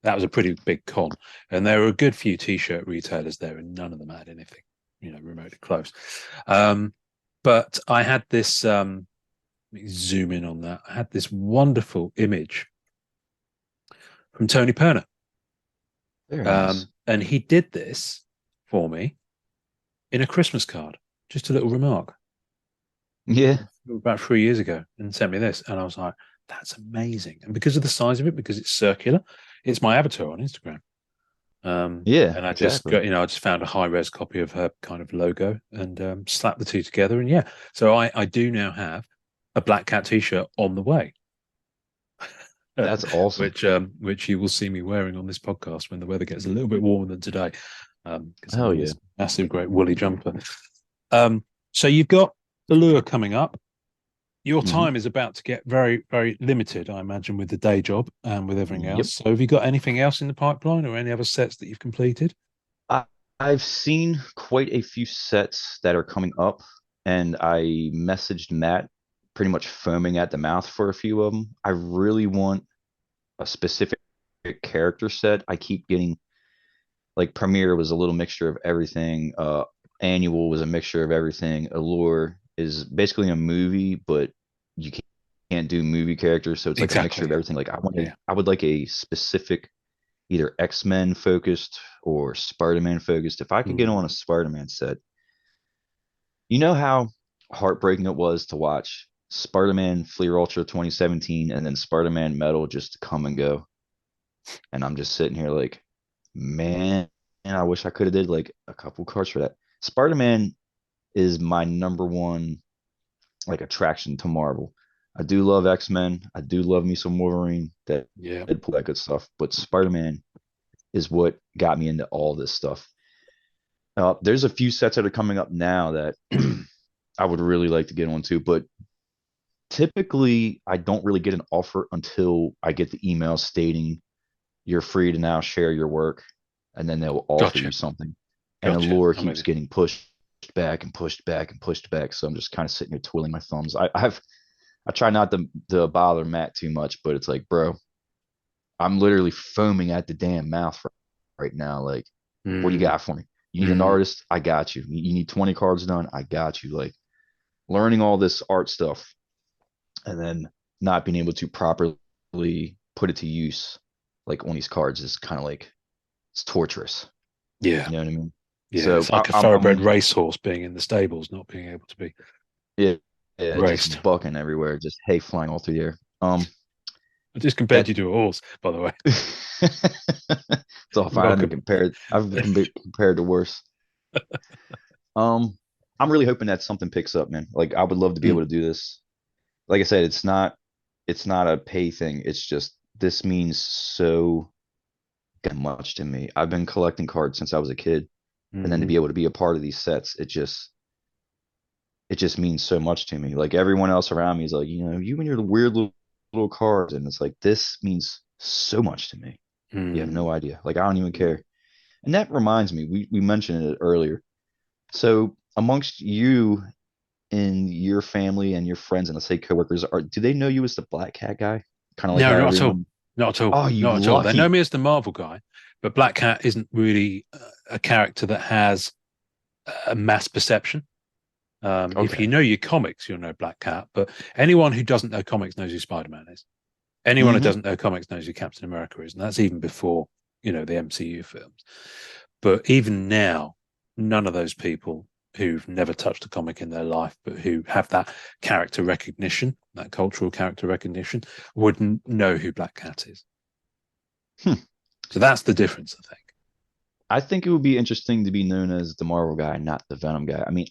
That was a pretty big con, and there were a good few T-shirt retailers there, and none of them had anything, remotely close. But I had this. Let me zoom in on that. I had this wonderful image from Tony Perner, Very nice. and he did this for me in a Christmas card. Just a little remark. Yeah, About 3 years ago and sent me this. And I was like, that's amazing. And because of the size of it, because it's circular, it's my avatar on Instagram. yeah, And I just exactly. got, I just found a high res copy of her kind of logo and slapped the two together. And yeah, so I do now have a Black Cat t-shirt on the way, That's awesome. which you will see me wearing on this podcast when the weather gets a little bit warmer than today, because I'm Hell in yeah. this massive, great woolly jumper. Um, so you've got the lure coming up. Your Hmm. time is about to get very, very limited, I imagine, with the day job and with everything Yep. else. So, have you got anything else in the pipeline or any other sets that you've completed? I, I've seen quite a few sets that are coming up, and I messaged Matt pretty much foaming at the mouth for a few of them. I really want a specific character set. I keep getting like Premiere was a little mixture of everything. Annual was a mixture of everything. Allure is basically a movie, but you can't do movie characters, so it's like a mixture Exactly. of Yeah. everything. Like Yeah. I would like a specific either X-Men focused or Spider-Man focused. If I could get on a Mm. Spider-Man set, you know how heartbreaking it was to watch Spider-Man Fleer Ultra 2017 and then Spider-Man Metal just come and go. And I'm just sitting here like, man, and I wish I could have did like a couple cards for that. Spider-Man is my number one like attraction to Marvel. I do love X-Men. I do love me some Wolverine, that Yeah. Deadpool, that good stuff. But Spider-Man is what got me into all this stuff. There's a few sets that are coming up now that I would really like to get onto, but typically I don't really get an offer until I get the email stating you're free to now share your work, and then they'll offer you Gotcha. something. And Gotcha. Allure I'm with keeps you. getting pushed back and pushed back and pushed back. So I'm just kind of sitting here twiddling my thumbs. I try not to bother Matt too much, but it's like, bro, I'm literally foaming at the damn mouth right now. Like, what do you Mm. got for me? You need an Mm. artist? I got you. You need 20 cards done? I got you. Like learning all this art stuff and then not being able to properly put it to use like on these cards is kind of like it's torturous. Yeah. You know what I mean? Yeah. So It's like a thoroughbred racehorse being in the stables, not being able to be yeah, yeah, raced. just bucking everywhere, just hay flying all through the air. I just compared That you to a horse, by the way. it's all You're fine. welcome. I've been compared to worse. Um, I'm really hoping that something picks up, man. Like I would love to be able Mm, to do this. Like I said, it's not a pay thing. It's just this means so much to me. I've been collecting cards since I was a kid, and then to hmm be able to be a part of these sets, it just means so much to me. Like everyone else around me is like, you and your weird little cards, and it's like this means so much to me. You have mm. no idea. Like I don't even care. And that reminds me, we mentioned it earlier. So amongst you and your family and your friends and let's say coworkers, do they know you as the Black Cat guy? Kind of like No, how not at all. everyone. Not at all. Oh, you Not at all. They know lucky. me as the Marvel guy, but Black Cat isn't really a character that has a mass perception. If Okay. you know your comics, you'll know Black Cat, but anyone who doesn't know comics knows who Spider-Man is. Anyone who Mm-hmm. doesn't know comics knows who Captain America is, and that's even before, the MCU films. But even now, none of those people who've never touched a comic in their life, but who have that character recognition, that cultural character recognition, wouldn't know who Black Cat is. Hmm. So that's the difference, I think. I think it would be interesting to be known as the Marvel guy, not the Venom guy. I mean,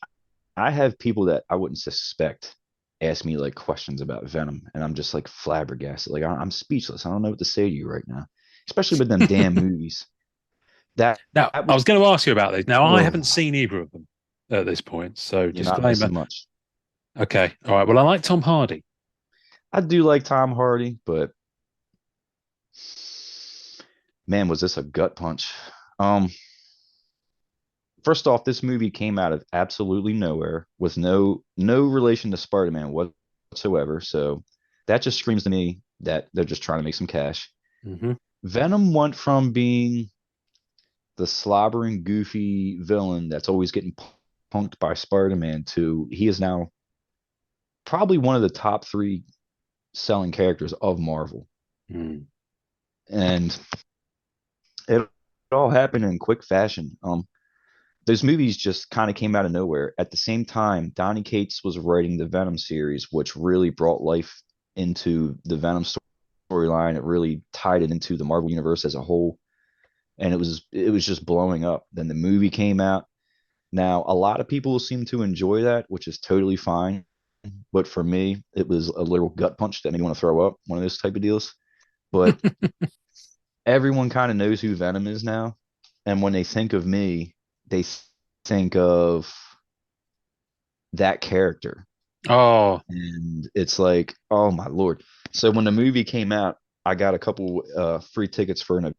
I have people that I wouldn't suspect ask me like questions about Venom, and I'm just like flabbergasted. Like I'm speechless. I don't know what to say to you right now, especially with them damn movies. That Now, that I was was going to ask you about these. Now, I haven't oh, seen either of them at this point, so you're not disclaimer. missing much. Okay, all right. Well, I like Tom Hardy. I do like Tom Hardy, but man, was this a gut punch. Um, First off, this movie came out of absolutely nowhere with no relation to Spider-Man whatsoever. So that just screams to me that they're just trying to make some cash. Hmm Venom went from being the slobbering, goofy villain that's always getting punked by Spider-Man to he is now probably one of the top three selling characters of Marvel. Mm. And it all happened in quick fashion. Those movies just kind of came out of nowhere. At the same time, Donny Cates was writing the Venom series, which really brought life into the Venom storyline. It really tied it into the Marvel universe as a whole, and it was just blowing up. Then the movie came out. Now, a lot of people seem to enjoy that, which is totally fine. But for me, it was a little gut punch that made me want to throw up, one of those type of deals. But everyone kind of knows who Venom is now. And when they think of me, they think of that character. Oh, And it's like, oh my Lord. So when the movie came out, I got a couple free tickets for an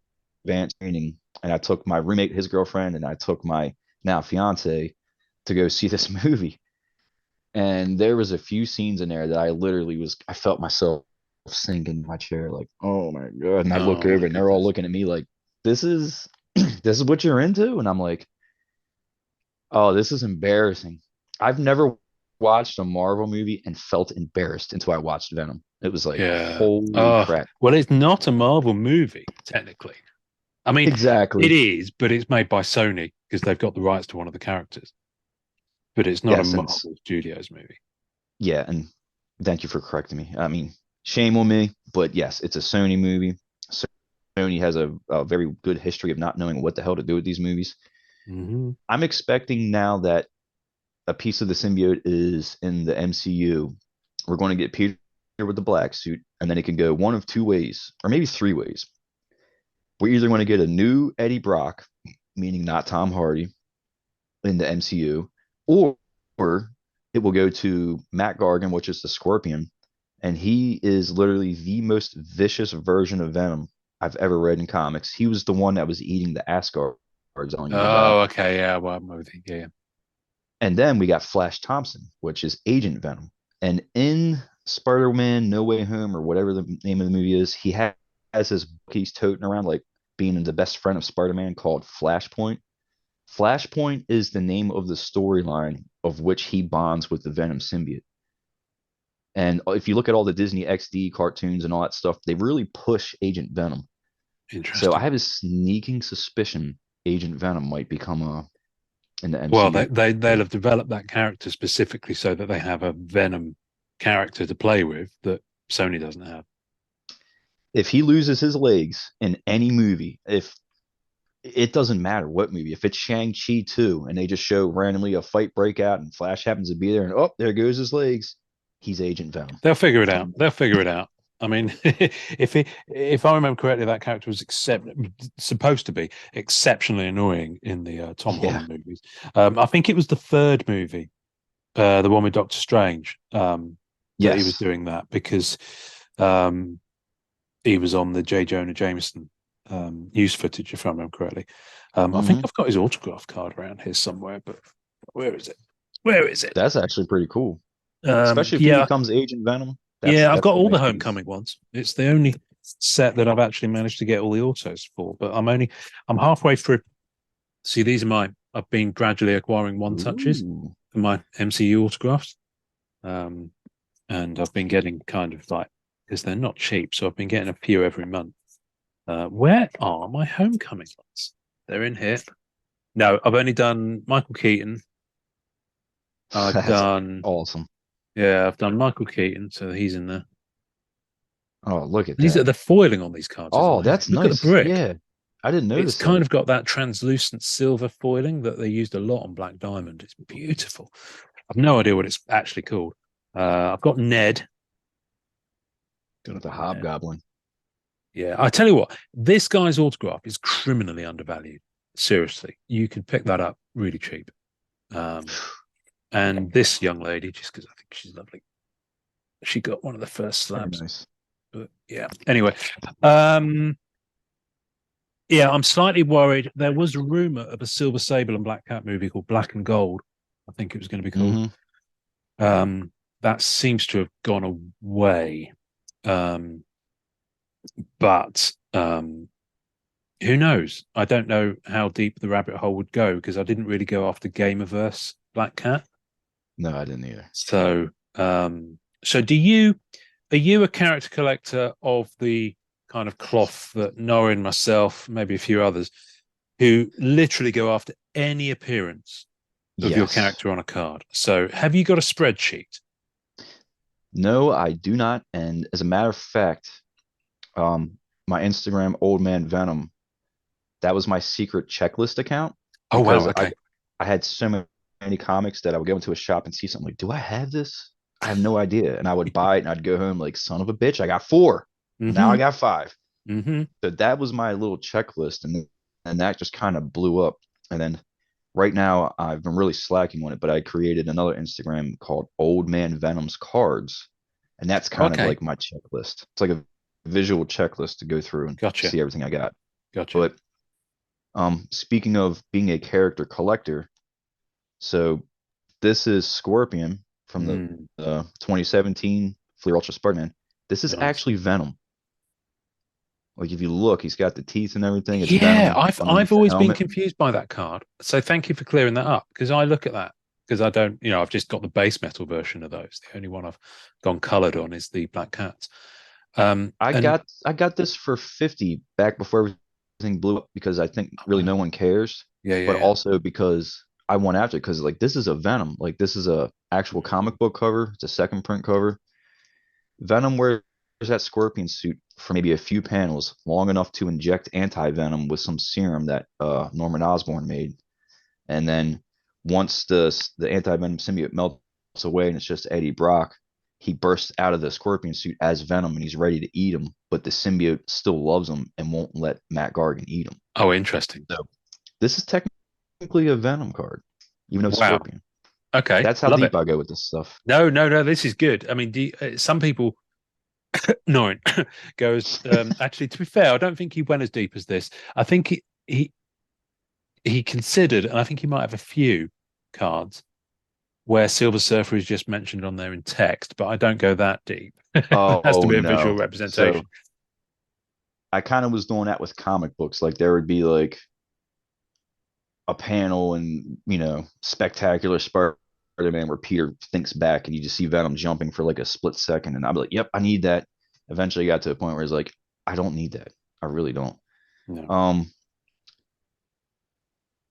advanced screening, and I took my roommate, his girlfriend, and I took my now fiance to go see this movie. And there was a few scenes in there that I felt myself sink in my chair, like, oh my God. And I look oh my over and they're all goodness. looking at me like, this is this is what you're into? And I'm like, oh, this is embarrassing. I've never watched a Marvel movie and felt embarrassed until I watched Venom. It was like, Yeah. holy crap. Well, it's not a Marvel movie, technically. I mean, it Exactly. is, but it's made by Sony because they've got the rights to one of the characters. But it's not a Yes, Marvel Studios movie. yeah, and thank you for correcting me. I mean, shame on me, but yes, it's a Sony movie. Sony has a very good history of not knowing what the hell to do with these movies. Hmm I'm expecting now that a piece of the symbiote is in the MCU. We're going to get Peter with the black suit, and then it can go one of two ways, or maybe three ways. We're either going to get a new Eddie Brock, meaning not Tom Hardy, in the MCU, or it will go to Matt Gargan, which is the Scorpion, and he is literally the most vicious version of Venom I've ever read in comics. He was the one that was eating the Asgards I was telling you about. Oh, okay. Yeah. Well, I'm with you. Yeah. And then we got Flash Thompson, which is Agent Venom. And in Spider-Man No Way Home or whatever the name of the movie is, he has his book he's toting around like being the best friend of Spider-Man called Flashpoint. Flashpoint is the name of the storyline of which he bonds with the Venom symbiote. And if you look at all the Disney XD cartoons and all that stuff, they really push Agent Venom. So I Interesting. have a sneaking suspicion Agent Venom might become in the Well, MCU. they'll have developed that character specifically so that they have a Venom character to play with that Sony doesn't have. If he loses his legs in any movie, if it doesn't matter what movie. If it's Shang-Chi 2 and they just show randomly a fight breakout and Flash happens to be there and oh, there goes his legs, he's Agent Venom. They'll figure it out. They'll figure it out. I mean, if I remember correctly, that character was supposed to be exceptionally annoying in the Tom Yeah. Holland movies. I think it was the third movie, the one with Doctor Strange, that he was Yes. doing that because um, he was on the J. Jonah Jameson news footage, if I remember correctly. I think Hmm. I've got his autograph card around here somewhere, but where is it? Where is it? That's actually pretty cool. Especially if he Yeah, becomes Agent Venom. yeah, I've That's got the all the big piece. Homecoming ones. It's the only set that I've actually managed to get all the autos for, but I'm halfway through. See, these are I've been gradually acquiring one touches Ooh. for my MCU autographs. Um, and I've been getting kind of like, because they're not cheap, so I've been getting a few every month. Where are my Homecoming ones? They're in here. No, I've only done Michael Keaton. I've That's done, awesome. yeah, I've done Michael Keaton, so he's in there. Oh, look at These are that. the foiling on these cards is Oh, amazing. that's Look at the nice. brick. Yeah. I didn't It's notice kind that. of got that translucent silver foiling that they used a lot on Black Diamond. It's beautiful. I've no idea what it's actually called. I've got Ned. Got The a Ned. Hobgoblin. Yeah, I tell you what, this guy's autograph is criminally undervalued. Seriously, you could pick that up really cheap. Um, and this young lady, just because I think she's lovely, she got one of the first Very slabs. nice. But yeah, anyway, um, yeah, I'm slightly worried. There was a rumor of a Silver Sable and Black Cat movie called Black and Gold. I think it was going to be called. Hmm. That seems to have gone away. Um, but who knows? I don't know how deep the rabbit hole would go because I didn't really go after Gamerverse Black Cat. No, I didn't either. So, so do you? Are you a character collector of the kind of cloth that Noah and myself, maybe a few others, who literally go after any appearance of your Yes. character on a card? So, have you got a spreadsheet? No, I do not. And as a matter of fact, um, my Instagram, Old Man Venom, that was my secret checklist account Oh wow, because okay. I had so many comics that I would go into a shop and see something like, do I have this? I have no idea. And I would buy it and I'd go home like, son of a bitch, I got four. Now I Mm-hmm. got five. Mm-hmm. So that was my little checklist, and that just kind of blew up. And then right now I've been really slacking on it, but I created another Instagram called Old Man Venom's Cards, and that's kind of Okay. like my checklist. It's like a visual checklist to go through and Gotcha. see everything I got. Gotcha. But speaking of being a character collector, so this is Scorpion from the Mm, 2017 Fleer Ultra Spider-Man. This is nice. actually Venom. Like if you look, he's got the teeth and everything. It's Yeah, Venom I've underneath the always been helmet. confused by that card. So thank you for clearing that up because I look at that because I don't, I've just got the base metal version of those. The only one I've gone coloured on is the Black Cats. And I got this for 50 back before everything blew up because I think oh, really wow. no one cares, Yeah, yeah, but yeah. also because I went after it because like this is a Venom. Like this is a actual comic book cover. It's a second print cover. Venom wears that scorpion suit for maybe a few panels, long enough to inject anti-venom with some serum that Norman Osborn made. And then once the anti-venom symbiote melts away and it's just Eddie Brock, he bursts out of the scorpion suit as Venom and he's ready to eat him, but the symbiote still loves him and won't let Matt Gargan eat him. Oh, interesting. So this is technically a Venom card, even though it's Wow. Scorpion. Okay, That's how love deep it. I go with this stuff. No, no, no. This is good. I mean, some people, no, goes. Actually, to be fair, I don't think he went as deep as this. I think he considered, and I think he might have a few cards where Silver Surfer is just mentioned on there in text, but I don't go that deep. It has to Oh be a visual no. representation. So I kind of was doing that with comic books. Like there would be like a panel and spectacular Spider-Man where Peter thinks back and you just see Venom jumping for like a split second, and I'd be like, "Yep, I need that." Eventually, got to a point where it's like, "I don't need that. I really don't." No, Um,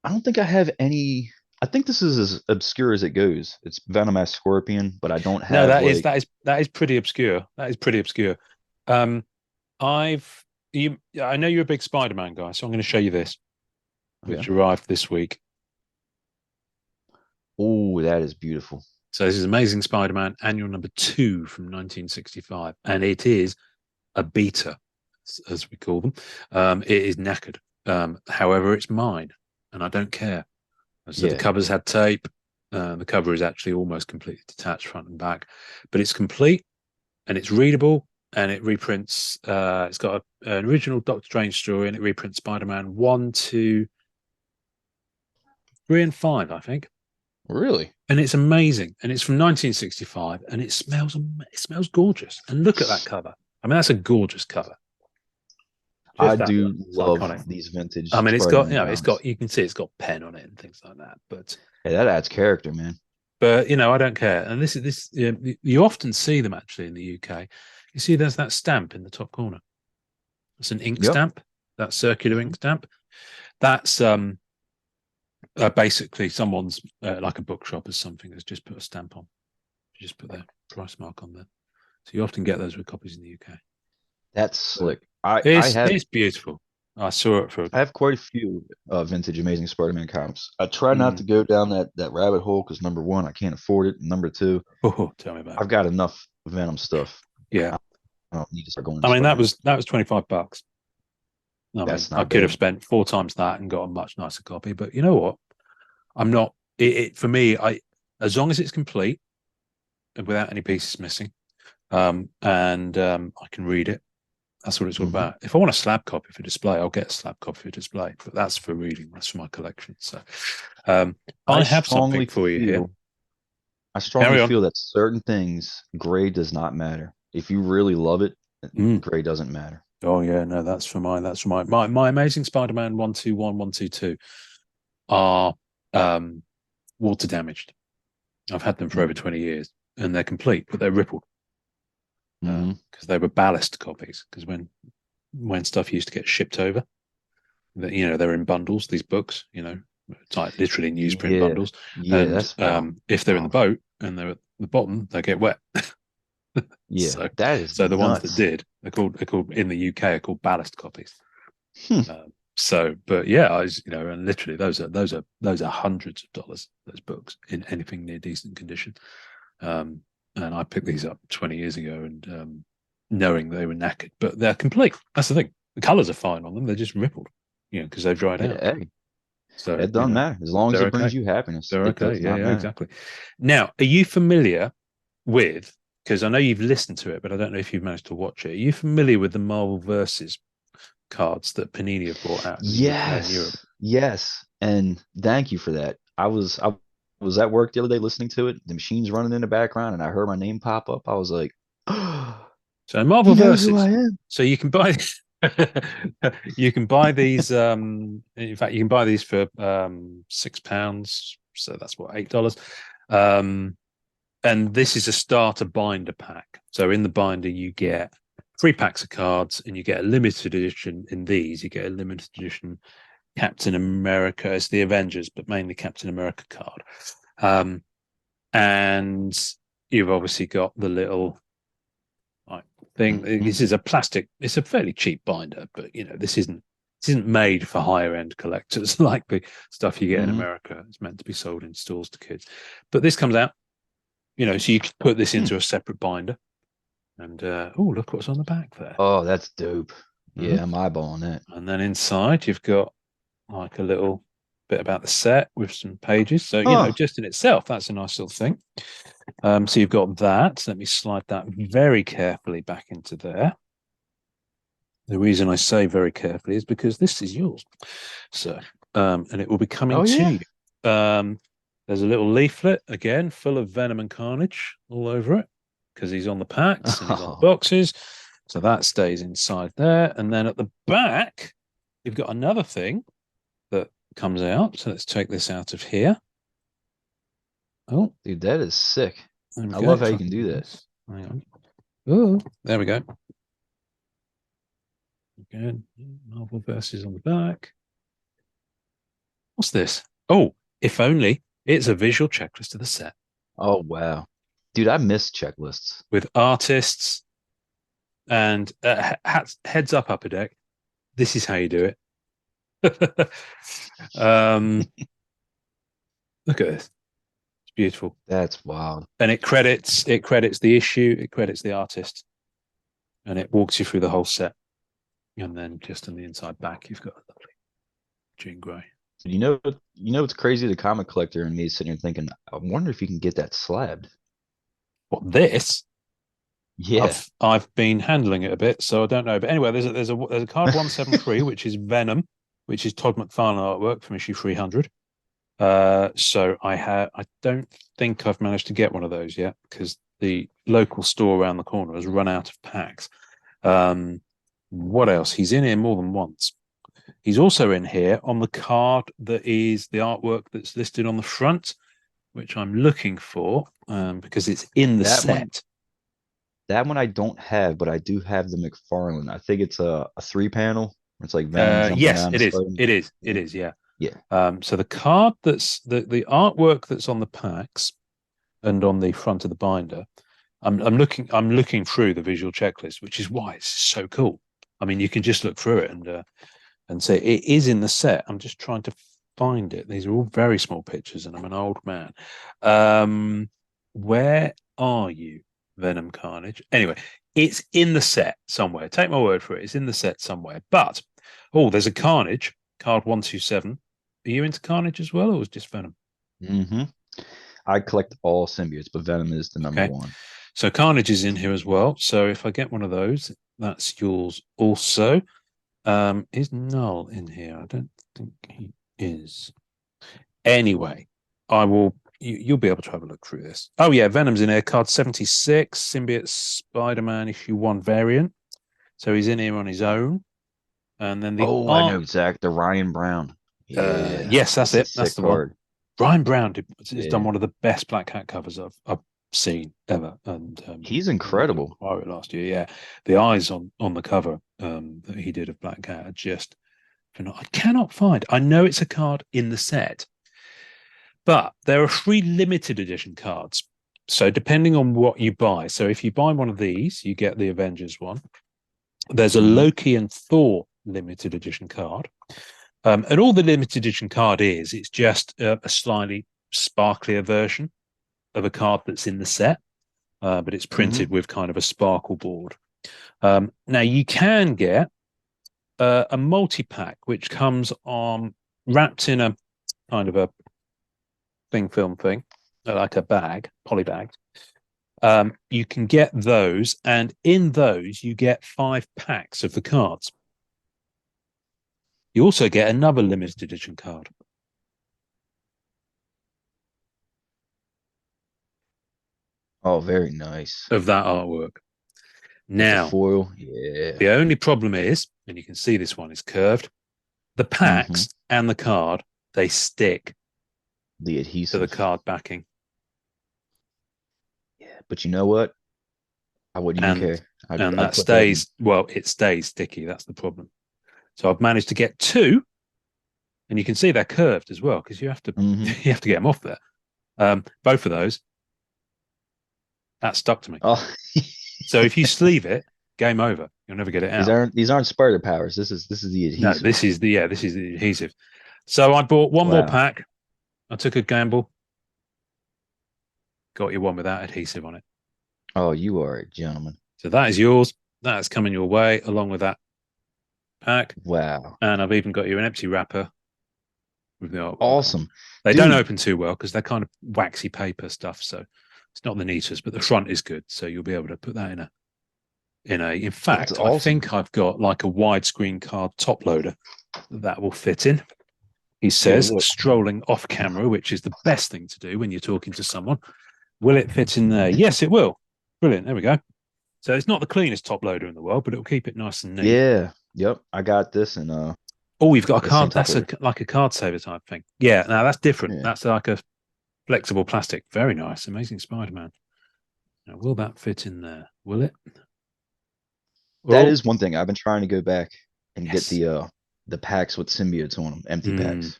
I don't think I have any. I think this is as obscure as it goes. It's Venom as Scorpion, but I don't no, have that is like. that is that is pretty obscure. That is pretty obscure. Um, I've you. I know you're a big Spider-Man guy, so I'm going to show you this. Okay. which arrived this week. Oh, that is beautiful. So this is Amazing Spider-Man Annual Number 2 from 1965, and it is a beta, as we call them. It is knackered. However, it's mine, and I don't care. So the Yeah. covers had tape. The cover is actually almost completely detached front and back, but it's complete and it's readable, and it reprints. It's got an original Doctor Strange story, and it reprints Spider-Man 1, 2, 3, and 5, I think. Really? And it's amazing, and it's from 1965, and it smells gorgeous. And look at that cover. I mean, that's a gorgeous cover. I Just that do look. It's love iconic. these vintage I mean, it's got, Spider-Man you know, comics. you can see it's got pen on it and things like that. Hey, that adds character, man. But you know, I don't care. And you often see them actually in the UK. You see, there's that stamp in the top corner. It's an ink Yep. stamp, that circular Mhm. ink stamp. That's basically someone's like a bookshop or something has just put a stamp on. Just put their price mark on there. So you often get those with copies in the UK. That's So slick. I have it's beautiful. I saw it for. I have quite a few vintage Amazing Spider-Man comics. I try not Mm, to go down that rabbit hole because number one, I can't afford it. And number two, oh, tell me about it. I've got enough Venom stuff. Yeah, I don't need to start going to I mean Spider-Man. that was $25. I mean, That's I not could have bad. spent 4 times that and got a much nicer copy. But you know what? I'm not. For me, as long as it's complete and without any pieces missing, and I can read it. That's what it's all Hmm. about. If I want a slab copy for display, I'll get a slab copy for display. But that's for reading. That's for my collection. So, I I have something strongly for you here. feel I strongly Carry on. feel that certain things gray does not matter. If you really love it, Mm. gray doesn't matter. Oh yeah, no, that's for mine. That's for my Amazing Spider-Man 121, 122 are water damaged. I've had them for over 20 years, and they're complete, but they're rippled Mm-hmm. because they were ballast copies. Because when stuff used to get shipped over, that they're in bundles. These books, it's like literally newsprint Yeah, bundles, yeah, and that's if they're in the rough. boat and they're at the bottom, they get wet. Yeah, so that is so the ones that nuts. did, they're called in the UK are called ballast copies. Hmm. But yeah, and literally those are hundreds of dollars. Those books in anything near decent condition. Um, and I picked these up 20 years ago, and knowing they were knackered, but they're complete. That's the thing. The colours are fine on them; they're just rippled, because they've dried Yeah, out. hey, So it doesn't matter as long as they're it brings okay. you happiness. They're It okay. does Yeah, not yeah, matter. exactly. Now, are you familiar with? Because I know you've listened to it, but I don't know if you've managed to watch it. Are you familiar with the Marvel Versus cards that Panini have brought out in the UK and Europe? Yes, yes, and thank you for that. I was at work the other day listening to it. The machine's running in the background, and I heard my name pop up. I was like, So Marvel he knows who I Versus. am. So you can buy you can buy these. In fact, you can buy these for £6. So that's what, $8. Um, and this is a starter binder pack. So in the binder, you get 3 packs of cards, and you get a limited edition. In these, you get a limited edition Captain America. It's the Avengers, but mainly Captain America card. Um, and you've obviously got the little like thing. Mhm. This is a plastic. It's a fairly cheap binder, but this isn't made for higher end collectors like the stuff you get in Mhm. America. It's meant to be sold in stores to kids. But this comes out, so you can put this Hmm. into a separate binder. And oh, look what's on the back there. Oh, that's dope. Mhm. Yeah, I'm eyeballing that. And then inside you've got like a little bit about the set with some pages. So, Huh. just in itself, that's a nice little thing. So you've got that. Let me slide that very carefully back into there. The reason I say very carefully is because this is yours. So, and it will be coming Oh to yeah. you. There's a little leaflet again, full of Venom and Carnage all over it, because he's on the packs and he's on the Oh, boxes. So that stays inside there. And then at the back, you've got another thing that comes out. So let's take this out of here. Oh, dude, that is sick. there we I go. love how If you I can can do do that. this. Hang on. Oh, there we go. Again, Marvel versus on the back. What's this? Oh, if only it's a visual checklist of the set Oh wow. Dude, I miss checklists. with artists and heads up, Upper Deck. This is how you do it. um, look at this. It's beautiful. That's wild. And it credits the issue, it credits the artist, and it walks you through the whole set. And then just on the inside back, you've got a lovely Jean Grey. What's crazy? The comic collector and me sitting here thinking, I wonder if you can get that slabbed. What this? Yeah. I've been handling it a bit, so I don't know. But anyway, there's a card 173, which is Venom, which is Todd McFarlane artwork from issue 300. So I don't think I've managed to get one of those yet because the local store around the corner has run out of packs. What else? He's in here more than once. He's also in here on the card that is the artwork that's listed on the front, which I'm looking for because it's in the set. That one I don't have, but I do have the McFarlane. I think it's a 3-panel. It's like Venom jumping yes, around. it is. Spider-Man. It is. It is. Yeah. Yeah. So the card that's the artwork that's on the packs and on the front of the binder, I'm looking through the visual checklist, which is why it's so cool. I mean, you can just look through it and say it is in the set. I'm just trying to find it. These are all very small pictures, and I'm an old man. Where are you, Venom Carnage? Anyway, it's in the set somewhere. Take my word for it. It's in the set somewhere. But there's a Carnage card 127. Are you into Carnage as well, or was it just Venom? Mm-hmm. I collect all symbiotes, but Venom is the number one. So Carnage is in here as well. So if I get one of those, that's yours also. Is Null in here? I don't think he is. Anyway, I will. You'll be able to have a look through this. Oh yeah, Venom's in here. Card 76, Symbiote Spider-Man issue 1 variant. So he's in here on his own. And then I know, Zach. The Ryan Brown. Yeah. Yes, that's it. That's the card. One. Ryan Brown has done one of the best Black Cat covers I've seen ever, and he's incredible. Last year, yeah, the eyes on the cover that he did of Black Cat are just phenomenal. I cannot find. I know it's a card in the set, but there are 3 limited edition cards. So depending on what you buy, so if you buy one of these, you get the Avengers one. There's a Loki and Thor limited edition card. And all the limited edition card it's just a slightly sparklier version of a card that's in the set, but it's printed with kind of a sparkle board. Now you can get a multi-pack, which comes wrapped in a kind of a film thing, like a bag, poly bag. You can get those, and in those you get 5 packs of the cards. You also get another limited edition card. Oh, very nice. Of that artwork. Now, foil, yeah. The only problem is, and you can see this one is curved, the packs and the card, they stick the adhesive to the card backing. Yeah, but you know what? I wouldn't even care. It stays sticky. That's the problem. So I've managed to get 2, and you can see they're curved as well because you have to you have to get them off there. Both of those, that stuck to me. Oh. So if you sleeve it, game over. You'll never get it out. These aren't spider powers. This is the adhesive. No, this is the adhesive. So I bought one more pack. I took a gamble. Got you one without adhesive on it. Oh, you are a gentleman. So that is yours. That's coming your way along with that pack. Wow. And I've even got you an empty wrapper with the artwork. Awesome. They don't open too well because they're kind of waxy paper stuff. So it's not the neatest, but the front is good. So you'll be able to put that in fact, awesome. I think I've got like a widescreen card top loader that will fit in. He says, strolling off camera, which is the best thing to do when you're talking to someone. Will it fit in there? Yes, it will. Brilliant. There we go. So it's not the cleanest top loader in the world, but it'll keep it nice and neat. Yeah. Yep. I got this and you've got a card. That's like a card saver type thing. Yeah. Now that's different. Yeah. That's like a flexible plastic. Very nice. Amazing Spider-Man. Now, will that fit in there? Will it? That is one thing. I've been trying to go back and get the packs with symbiotes on them, empty packs.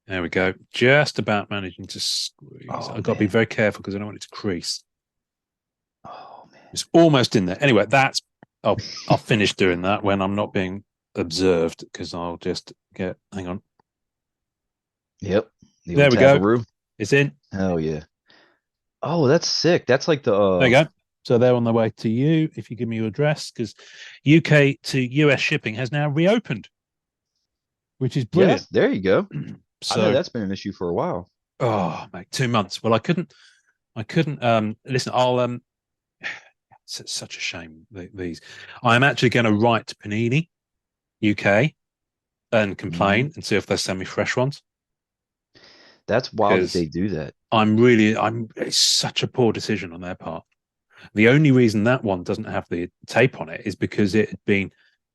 There we go. Just about managing to squeeze. I've got to be very careful because I don't want it to crease. Oh man, it's almost in there. Anyway, I'll finish doing that when I'm not being observed because I'll just hang on. Yep. The There old we go. tabaroo. It's in. Hell yeah. Oh, that's sick. That's like the There you go. So they're on their way to you if you give me your address, because UK to US shipping has now reopened, which is brilliant. yes, there you go. I know So, that's been an issue for a while. oh mate, 2 months. Well, I couldn't listen, I'll it's such a shame these. I'm actually going to write to Panini UK and Mhm. complain and see if they send me fresh ones, That's wild that because they do that. it's such a poor decision on their part. The only reason that one doesn't have the tape on it is because it had been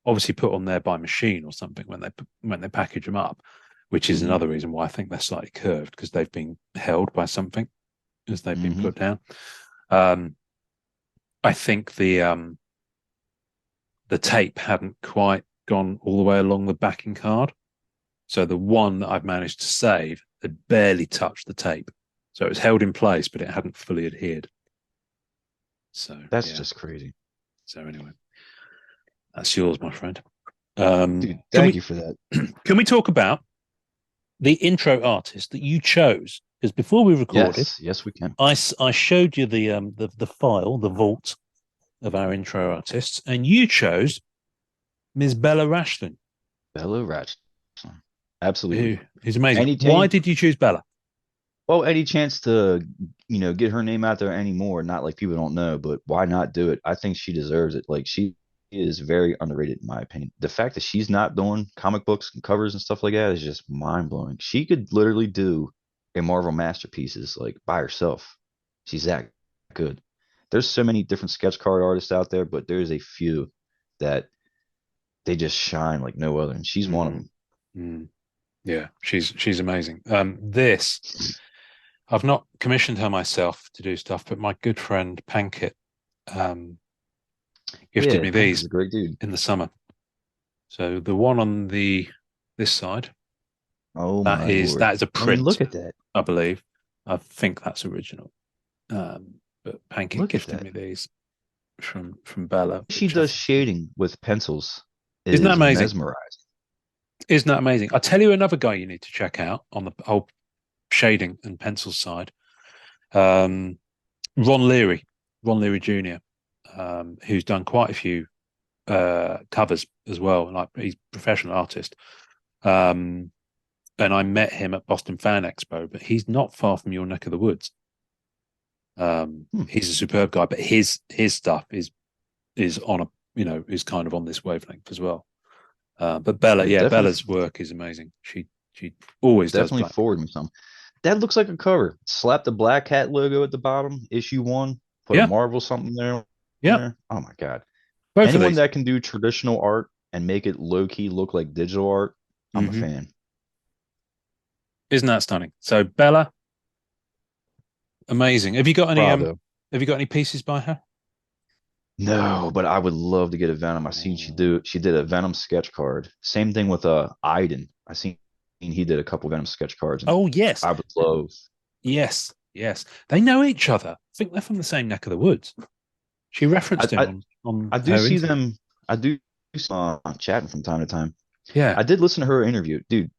obviously put on there by machine or something when they package them up, which is Hmm. another reason why I think they're slightly curved, because they've been held by something as they've been Hmm. put down. Um, I think the tape hadn't quite gone all the way along the backing card, so the one that I've managed to save had barely touched the tape, so it was held in place, but it hadn't fully adhered. So That's yeah. just crazy. So anyway, that's yours, my friend. Dude, Can thank we you for that. can we talk about the intro artist that you chose? Because before we recorded, Yes, yes, we can. I showed you the file, the vault of our intro artists, and you chose Ms. Bella Rachlin, Bella Rachlin. Absolutely. who's amazing. Any Why change? did you choose Bella? Well, any chance to, get her name out there anymore? Not like people don't know, but why not do it? I think she deserves it. Like she is very underrated in my opinion. The fact that she's not doing comic books and covers and stuff like that is just mind blowing. She could literally do a Marvel masterpieces like by herself. She's that good. There's so many different sketch card artists out there, but there's a few that they just shine like no other, and she's one of Mm, them. mm, yeah, she's amazing. This I've not commissioned her myself to do stuff, but my good friend Pankit um, gifted Yeah, me Pank is these a great dude. in the summer. So the one on this side, Oh that my is lord. that is a I mean, print, look at that. I believe. I think that's original. But Pankit Look at gifted that. me these from Bella, She which I does think shading with pencils isn't that is amazing? mesmerizing. Isn't that amazing? I'll tell you another guy you need to check out on the whole shading and pencil side. Um, Ron Leary, Ron Leary Jr., who's done quite a few covers as well. Like he's a professional artist. Um, and I met him at Boston Fan Expo, but he's not far from your neck of the woods. Hmm. He's a superb guy, but his stuff is on a is kind of on this wavelength as well. But Bella, Yeah, yeah, Bella's work is amazing. She always does definitely black. forward me some. That looks like a cover. Slap the Black Cat logo at the bottom, issue one, put a Yeah, Marvel something there on yeah, there. Oh my God. both of Anyone these. that can do traditional art and make it low key look like digital art, I'm a Hmm. fan. Isn't that stunning? So Bella, amazing. Bravo. Have you got any pieces by her? No, but I would love to get a Venom. I seen she did a Venom sketch card. Same thing with Iden. I seen he did a couple Venom sketch cards and Oh yes, I would love. yes, yes. They know each other. I think they're from the same neck of the woods. She I referenced him I, on I do her see interview. them. I do chatting from time to time. Yeah. I did listen to her interview, dude.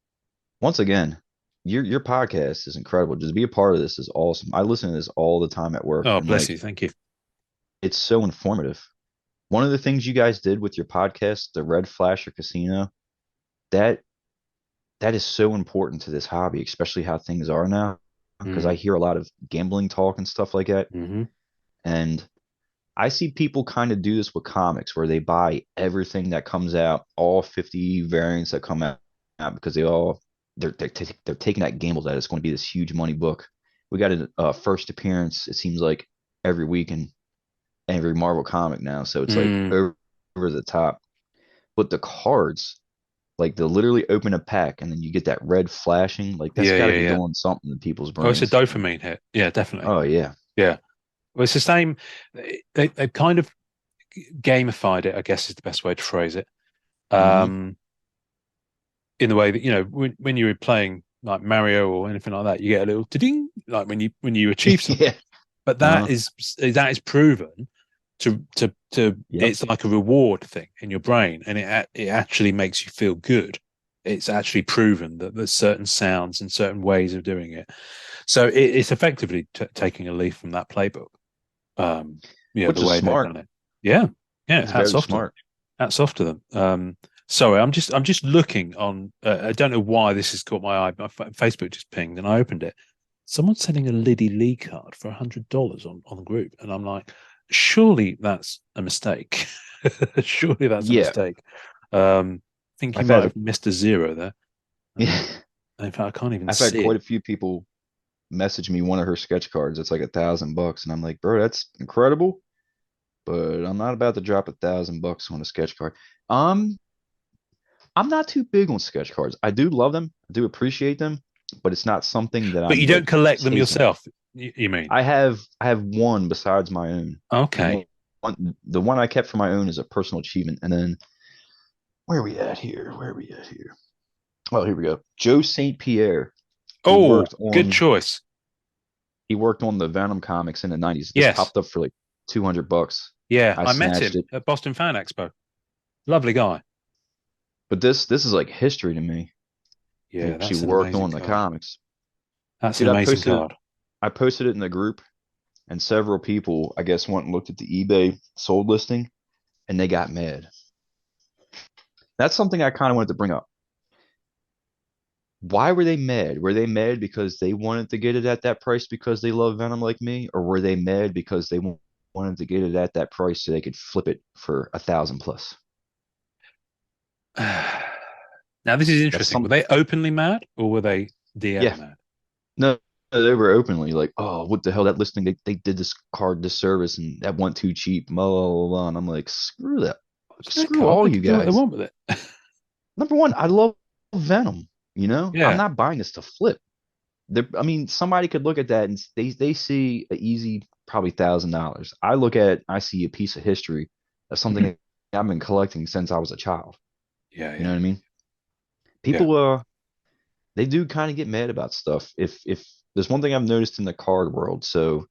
Once again, your podcast is incredible. Just be a part of this is awesome. I listen to this all the time at work, Oh, and bless like you. Thank you. it's so informative. One of the things you guys did with your podcast, the Red Flasher Casino, that that is so important to this hobby, especially how things are now. Because I Mm, hear a lot of gambling talk and stuff like that, hmm. and I see people kind of do this with comics where they buy everything that comes out, all 50 variants that come out because they're taking that gamble that it's going to be this huge money book. We got a first appearance, it seems like every week in every Marvel comic now, so it's like Mm, over the top. But the cards, like they literally open a pack and then you get that red flashing, like that's yeah, got to yeah, be yeah. doing something in people's Oh, it's a brains. dopamine hit. Yeah, definitely. Oh yeah. Yeah. Well, it's the same. They kind of gamified it, I guess is the best way to phrase it. Hmm. Um, in the way that, when you were playing like Mario or anything like that, you get a little ding like when you achieve something. Yeah. But Uh-huh. that is proven to Yep. it's like a reward thing in your brain, and it actually makes you feel good. It's actually proven that there's certain sounds and certain ways of doing it. So it's effectively taking a leaf from that playbook. Which The is way they've smart. done it. Yeah, yeah. It's Hats very off to them. smart. Hats off to them. Sorry, I'm just looking on. I don't know why this has caught my eye. My Facebook just pinged, and I opened it. Someone's selling a Liddy Lee card for $100 on the group, and I'm like, surely that's a mistake. Surely that's a Yeah. mistake. I think you I've might had a have missed a zero there. yeah, In fact, I can't even I've had see quite it. a few people message me one of her sketch cards. It's like $1,000, and I'm like, bro, that's incredible, but I'm not about to drop $1,000 on a sketch card. Um, I'm not too big on sketch cards. I do love them, I do appreciate them, but it's not something that But you I'm don't like collect them chasing. yourself. You mean? I have one besides my own. Okay. The one I kept for my own is a personal achievement. And then where are we at here? Where are we at here? Oh, here we go. Joe St. Pierre. He Oh, worked good on choice. he worked on the Venom comics in the 90s. This Yes. popped up for like $200. Yeah, I I met snatched him it. at Boston Fan Expo. Lovely guy. But this is like history to me. He Yeah, actually that's an worked amazing on the card. comics. That's an Dude, amazing card. I posted it in the group, and several people, I guess, went and looked at the eBay sold listing, and they got mad. That's something I kind of wanted to bring up. Why were they mad? Were they mad because they wanted to get it at that price because they love Venom like me, or were they mad because they wanted to get it at that price so they could flip it for 1,000 plus? Now, this is That's interesting. Were some, they openly mad or were they DM yeah. mad? No, no, they were openly like, oh, what the hell? That listing, they did this card disservice and that went too cheap, blah, blah, blah, blah. And I'm like, screw that. It's their Screw card. all They you can do what they guys. want with it. Number one, I love Venom. I'm Yeah. not buying this to flip. I mean, somebody could look at that and they see an easy probably $1,000. I look at it, I see a piece of history of something I've been collecting since I was a child. Yeah, You know yeah, what I mean? yeah. People they do kind of get mad about stuff. If there's one thing I've noticed in the card world, so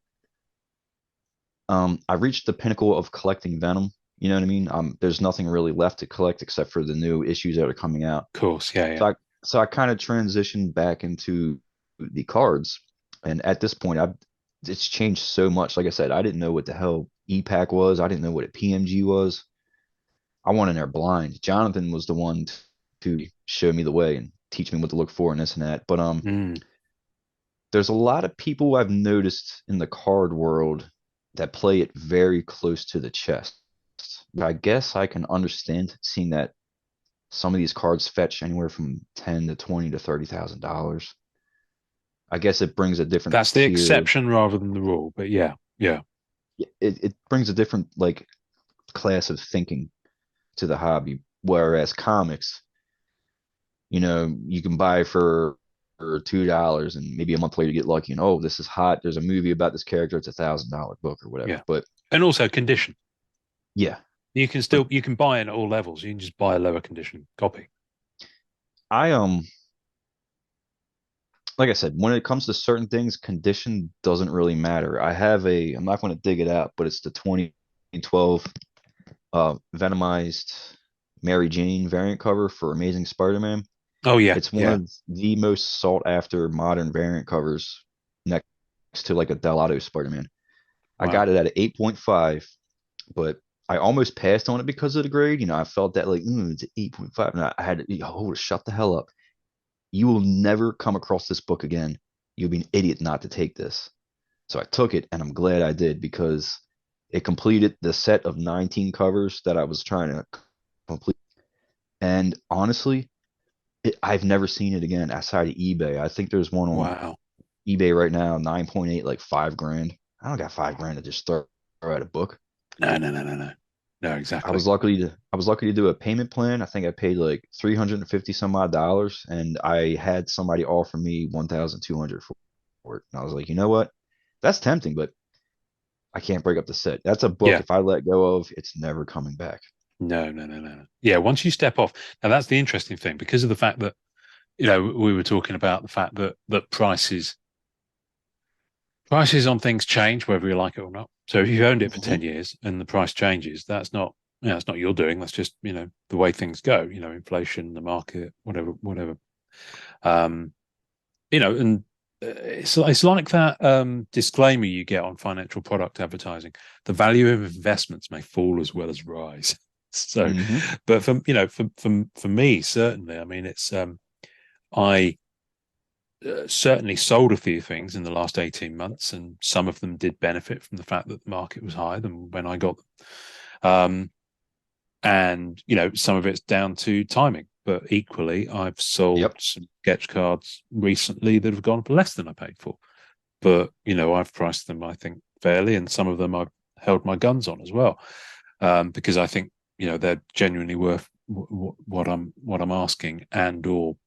I reached the pinnacle of collecting Venom. You know what I mean? There's nothing really left to collect except for the new issues that are coming out. Of course. Yeah, So yeah. I kind of transitioned back into the cards, and at this point, I've it's changed so much. Like I said, I didn't know what the hell EPAC was. I didn't know what a PMG was. I went in there blind. Jonathan was the one to show me the way and teach me what to look for and this and that. But Mm, there's a lot of people I've noticed in the card world that play it very close to the chest. I guess I can understand seeing that some of these cards fetch anywhere from 10 to 20 to $30,000. I guess it brings a different that's the tier. exception rather than the rule. But yeah, yeah. It brings a different like class of thinking to the hobby. Whereas comics, you can buy for $2 and maybe a month later you get lucky and oh, this is hot. There's a movie about this character. It's $1,000 book or Yeah. whatever. But And also condition. yeah, You can but buy it at all levels. You can just buy a lower condition copy. I like I said, when it comes to certain things, condition doesn't really matter. I'm not going to dig it out, but it's the 2012 Venomized Mary Jane variant cover for Amazing Spider-Man. Oh yeah, It's one yeah. of the most sought after modern variant covers next to like a Delato Spider-Man. I got Wow. it at an 8.5, but I almost passed on it because of the grade. I felt that like, it's an 8.5. And I had to shut the hell up. You will never come across this book again. You'll be an idiot not to take this. So I took it, and I'm glad I did because it completed the set of 19 covers that I was trying to complete. And honestly, I've never seen it again outside of eBay. I think there's one on Wow. eBay right now, 9.8, like 5 grand. I don't got 5 grand to just throw at a book. No, no, no, no, no. No, exactly. I was lucky to do a payment plan. I think I paid like 350 some odd dollars, and I had somebody offer me 1,200 for it. And I was like, you know what? That's tempting, but I can't break up the set. That's a book. Yeah. If I let go of, it's never coming back. No, no, no, no, no. Yeah, once you step off, now that's the interesting thing because of the fact that, we were talking about the fact that prices on things change, whether you like it or not. So if you've owned it for Hmm. 10 years and the price changes, that's not, it's not your doing. That's just, the way things go, inflation, the market, whatever. Um, and it's like that disclaimer you get on financial product advertising. The value of investments may fall as well as rise. So, Hmm. but for me, certainly, I mean, it's I certainly sold a few things in the last 18 months, and some of them did benefit from the fact that the market was higher than when I got them. And some of it's down to timing, but equally I've sold Yep. some sketch cards recently that have gone for less than I paid for, but I've priced them, I think, fairly, and some of them I've held my guns on as well, because I think they're genuinely worth what I'm asking, and or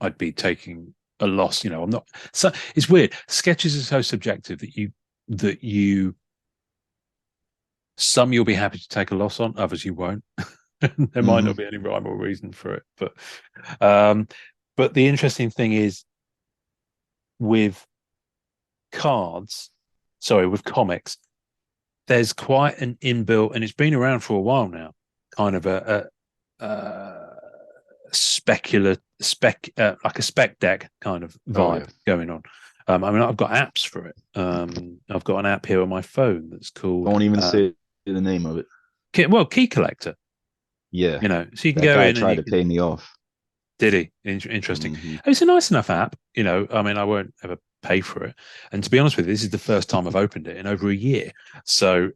I'd be taking a loss. I'm not. So it's weird. Sketches are so subjective that you some you'll be happy to take a loss on, others you won't. There might Hmm. not be any rhyme or reason for it, um, but the interesting thing is with cards, sorry, with comics, there's quite an inbuilt, and it's been around for a while now, kind of a like a spec deck kind of Oh vibe yeah. going on. I mean, I've got apps for it. I've got an app here on my phone that's called Don't even say the name of it. Key Collector. Yeah. So you can That go guy in and tried you to can. pay me off. Did he? Interesting. Hmm. It's a nice enough app. I mean, I won't ever pay for it. And to be honest with you, this is the first time I've opened it in over a year. So,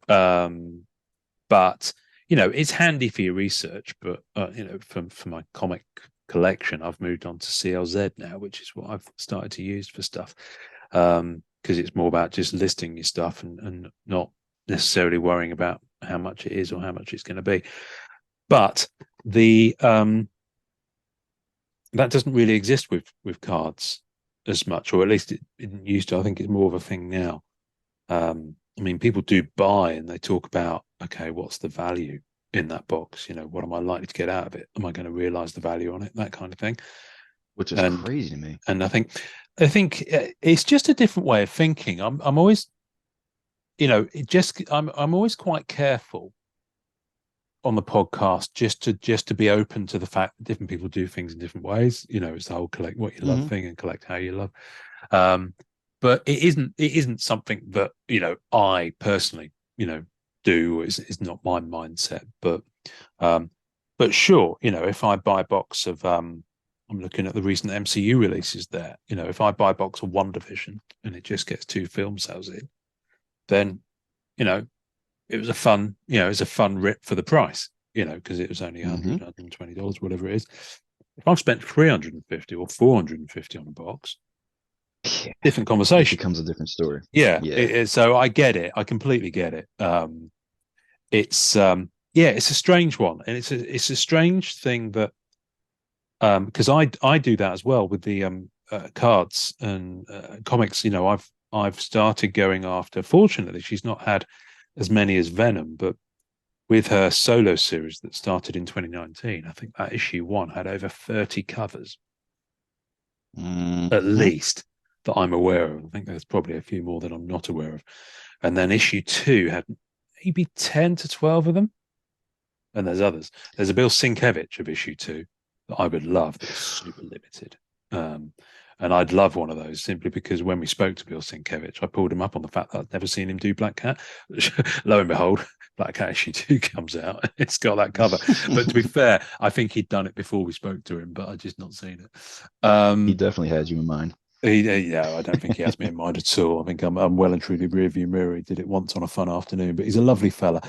but it's handy for your research. But for my comic collection, I've moved on to CLZ now, which is what I've started to use for stuff. Because it's more about just listing your stuff and not necessarily worrying about how much it is or how much it's going to be. But the that doesn't really exist with cards as much, or at least it didn't used to. I think it's more of a thing now. I mean, people do buy and they talk about, okay, what's the value in that box? What am I likely to get out of it? Am I going to realize the value on it? That kind of thing. Which is And crazy to me. and I think it's just a different way of thinking. I'm always, I'm always quite careful on the podcast just to be open to the fact that different people do things in different ways. It's the whole collect what you love Hmm. thing and collect how you love. Um, but it isn't something that I personally do. Is not my mindset. Um, but sure, if I buy a box of I'm looking at the recent MCU releases there. If I buy a box of One Division and it just gets two film sales in, then you know it was a fun rip for the price, because it was only Hmm. 100 $120, whatever it is. If I've spent 350 or 450 on a box, Yeah. different It conversation. becomes a different story. Yeah. Yeah. So I get it. I completely get it. It's yeah, it's a strange one. And it's a strange thing that because I do that as well with the cards and comics. I've started going after. Fortunately, she's not had as many as Venom, but with her solo series that started in 2019, I think that issue one had over 30 covers at Hmm. least that I'm aware of. I think there's probably a few more that I'm not aware of. And then issue two had maybe 10 to 12 of them. And there's others. There's a Bill Sienkiewicz of issue two that I would love that's super limited. Um, and I'd love one of those simply because when we spoke to Bill Sienkiewicz, I pulled him up on the fact that I'd never seen him do Black Cat. Lo and behold, Black Cat issue two comes out. It's got that cover. But to be fair, I think he'd done it before we spoke to him, but I'd just not seen it. He definitely had you in mind. Yeah, I don't think he has me in mind at all. I think I'm well and truly rearview mirror. He did it once on a fun afternoon, but he's a lovely fella.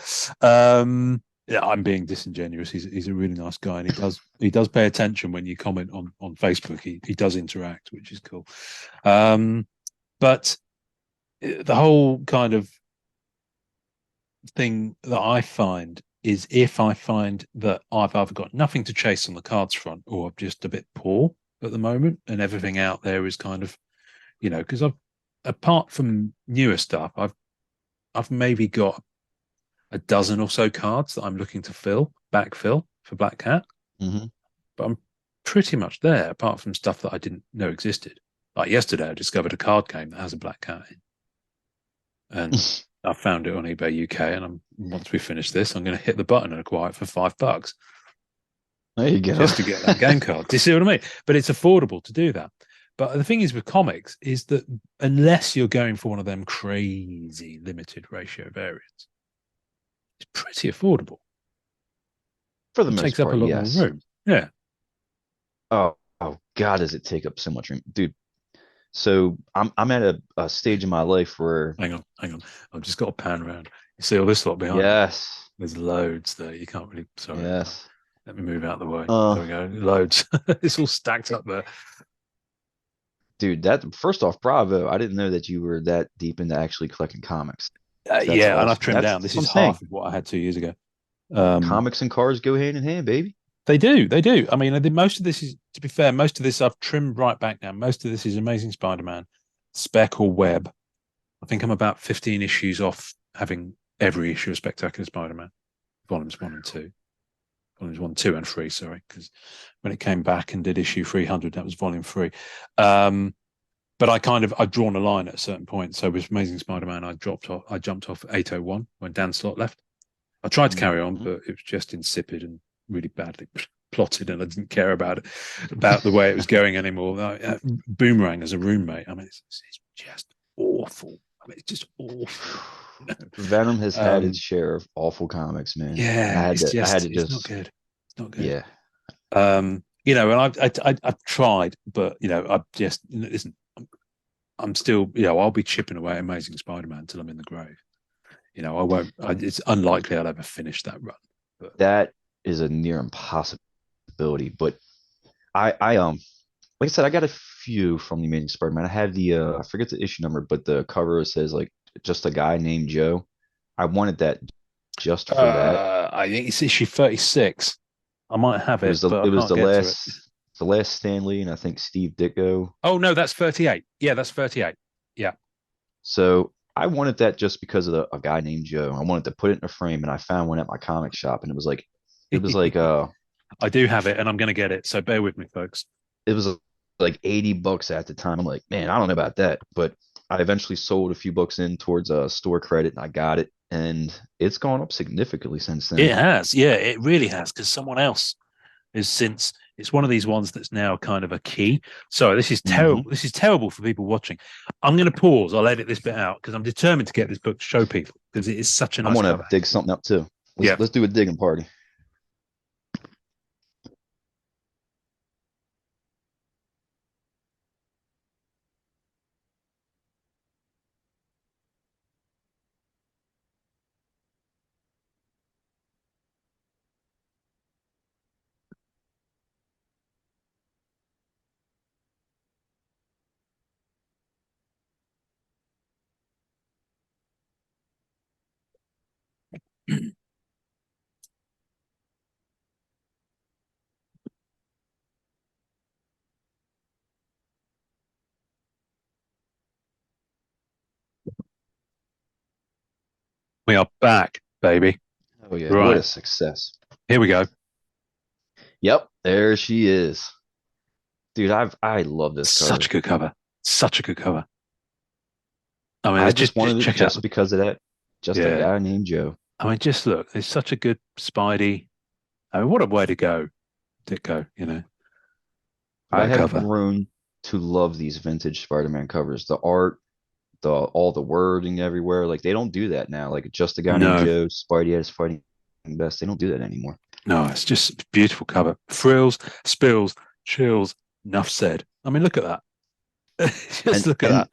Yeah, I'm being disingenuous. He's a really nice guy, and he does pay attention when you comment on Facebook. He does interact, which is cool. But the whole kind of thing that I find is if I find that I've either got nothing to chase on the cards front, or I'm just a bit poor at the moment, and everything out there is kind of because I've apart from newer stuff, I've maybe got a dozen or so cards that I'm looking to backfill for Black Cat, Hmm. but I'm pretty much there apart from stuff that I didn't know existed. Like yesterday, I discovered a card game that has a Black Cat in, and I found it on eBay UK, and once we finish this, I'm going to hit the button and acquire it for $5 There you go. just to get that game card. Do you see what I mean? But it's affordable to do that. But the thing is with comics is that unless you're going for one of them crazy limited ratio variants, it's pretty affordable. For the It most takes up a part, lot more yes. room. Yeah. Oh God, does it take up so much room, dude? So I'm at a stage in my life where Hang on, hang on. I've just got a pan around. You see all this lot behind me? yes, There's loads there. You can't really. Sorry. yes. Let me move out the way. Uh, There we go. Loads. It's all stacked up there. dude, that first off, bravo. I didn't know that you were that deep into actually collecting comics. That's Yeah, and I've awesome. trimmed That's, down. that's This what is I'm saying. half of what I had 2 years ago. Um, Comics and cars go hand in hand, baby. they do, they do. I mean, I did most of this is, to be fair, most of this I've trimmed right back now. Most of this is Amazing Spider-Man, Spec or Web. I think I'm about 15 issues off having every issue of Spectacular Spider-Man, volumes 1 and 2. Volumes 1, 2, and 3, sorry, because when it came back and did issue 300, that was volume 3. But I'd drawn a line at a certain point. So with Amazing Spider-Man, I jumped off 801 when Dan Slott left. I tried to carry on, Mhm. but it was just insipid and really badly plotted, and I didn't care about it, about the way it was going anymore. Boomerang as a roommate, I mean, it's just awful. I mean, it's just awful. Venom has had its um, share of awful comics, man. yeah, I had to it's not just, good. It's not good. yeah. And I've tried, but I just listen. I'm still, I'll be chipping away at Amazing Spider-Man until I'm in the grave. I won't. It's unlikely I'll ever finish that run. But That is a near impossibility. But I like I said, I got a few from the Amazing Spider-Man. I have the I forget the issue number, but the cover says like just a guy named Joe. I wanted that just for that. I think it's issue 36. I might have it, but It I was can't get to it. the last Stanley and I think Steve Ditko. Oh no, that's 38. Yeah, that's 38. Yeah. So I wanted that just because of a guy named Joe. I wanted to put it in a frame, and I found one at my comic shop, and it was like I do have it, and I'm going to get it. So bear with me, folks. it was like $80 at the time. I'm like, man, I don't know about that, but I eventually sold a few books in towards a store credit, and I got it, and it's gone up significantly since It then. has. Yeah, it really has. Because someone else is since it's one of these ones that's now kind of a key. So this is Hmm. terrible. This is terrible for people watching. I'm going to pause. I'll edit this bit out because I'm determined to get this book to show people because it is such a I nice want to cover. dig something up too. Yeah. Let's do a digging party. We are back, baby. Oh yeah, what a Right. success! Here we go. Yep, there she is, dude. I love this Such a cover. good cover. Such a good cover. I mean, I it's just just wanted it check out just because of that. Just a yeah. guy named Joe. I mean, just look. It's such a good Spidey. I mean, what a way to go, Ditko. I What a have cover. grown to love these vintage Spider-Man covers. The art, the all the wording everywhere. Like they don't do that now. Like just a guy named No, Joe, Spidey at his fighting best. They don't do that anymore. no, it's just a beautiful cover. Frills, spills, chills. Enough said. I mean, look at that. Just look at And that.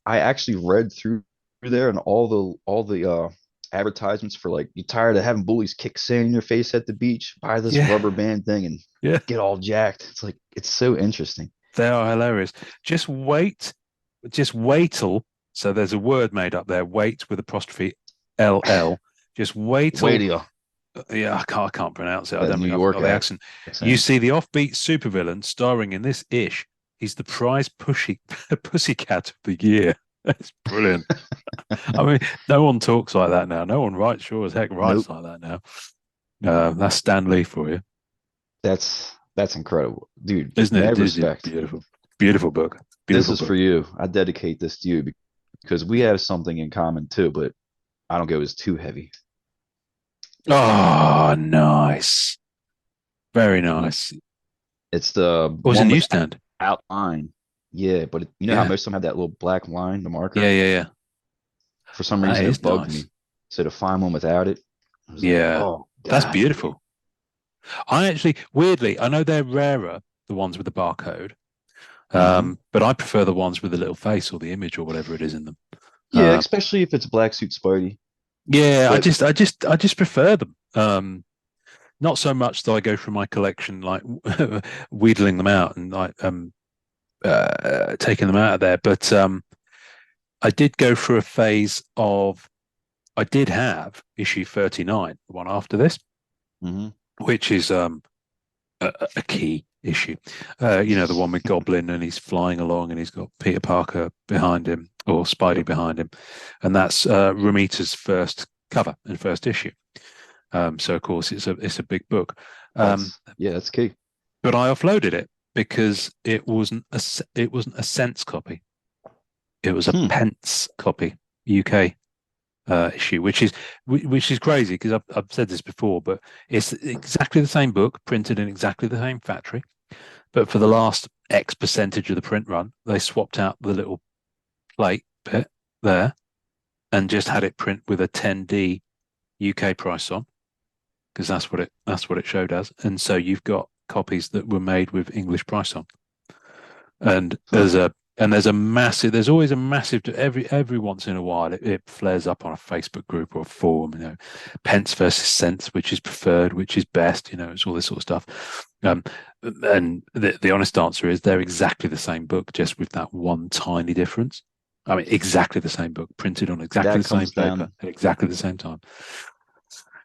I actually read through there and all the advertisements for like you tired of having bullies kick sand in your face at the beach, buy this Yeah, rubber band thing and yeah. get all jacked. It's like it's so interesting. They are hilarious. Just wait, just wait till. So there's a word made up there. Wait with apostrophe LL. Just wait Wait till. till you Yeah, I can't pronounce it. I that don't New think I've got York the accent. You accent. see the offbeat supervillain starring in this ish. He's the prize pussycat of the year. That's brilliant. I mean, no one talks like that now. No one writes sure as heck writes Nope. like that now. That's Stan Lee for you, That's incredible. Dude, isn't it? mad It is respect. beautiful. Beautiful book. This Beautiful is for book. you. I dedicate this to you because we have something in common too, but I don't go as too heavy. Oh, nice. Very Mhm. nice. It's the What was a one newsstand? without line. Yeah, but you know how Yeah. most of them have that little black line, the Yeah, marker? yeah, yeah. For some That reason, it is bugged nice. me. So to find one without it, I was like, Yeah. oh, That's God. beautiful. I actually, weirdly, I know they're rarer, the ones with the barcode, Hmm. but I prefer the ones with the little face or the image or whatever it is in them. Yeah, Um, especially if it's Black Suit Spidey. yeah, But I just prefer them. Not so much that I go through my collection like wheedling them out and like taking them out of there, but I did go through a phase of I did have issue 39, the one after this, mhm. which is a key issue. The one with Goblin and he's flying along and he's got Peter Parker behind him or Spidey Yep, behind him, and that's Romita's first cover and first issue. So of course it's a big book, um, that's key. but I offloaded it because it wasn't a cents copy. It was a Hmm. pence copy, UK issue, which is crazy because I've said this before, but it's exactly the same book, printed in exactly the same factory. But for the last X percentage of the print run, they swapped out the little plate bit there and just had it print with a 10D UK price on because that's what it showed as. And so you've got copies that were made with English price on. And Huh. there's always a massive every once in a while it flares up on a Facebook group or a forum, pence versus cents, which is preferred, which is best, it's all this sort of stuff. And the honest answer is they're exactly the same book, just with that one tiny difference. I mean, exactly the same book, printed on exactly That the same comes paper down at exactly the same time.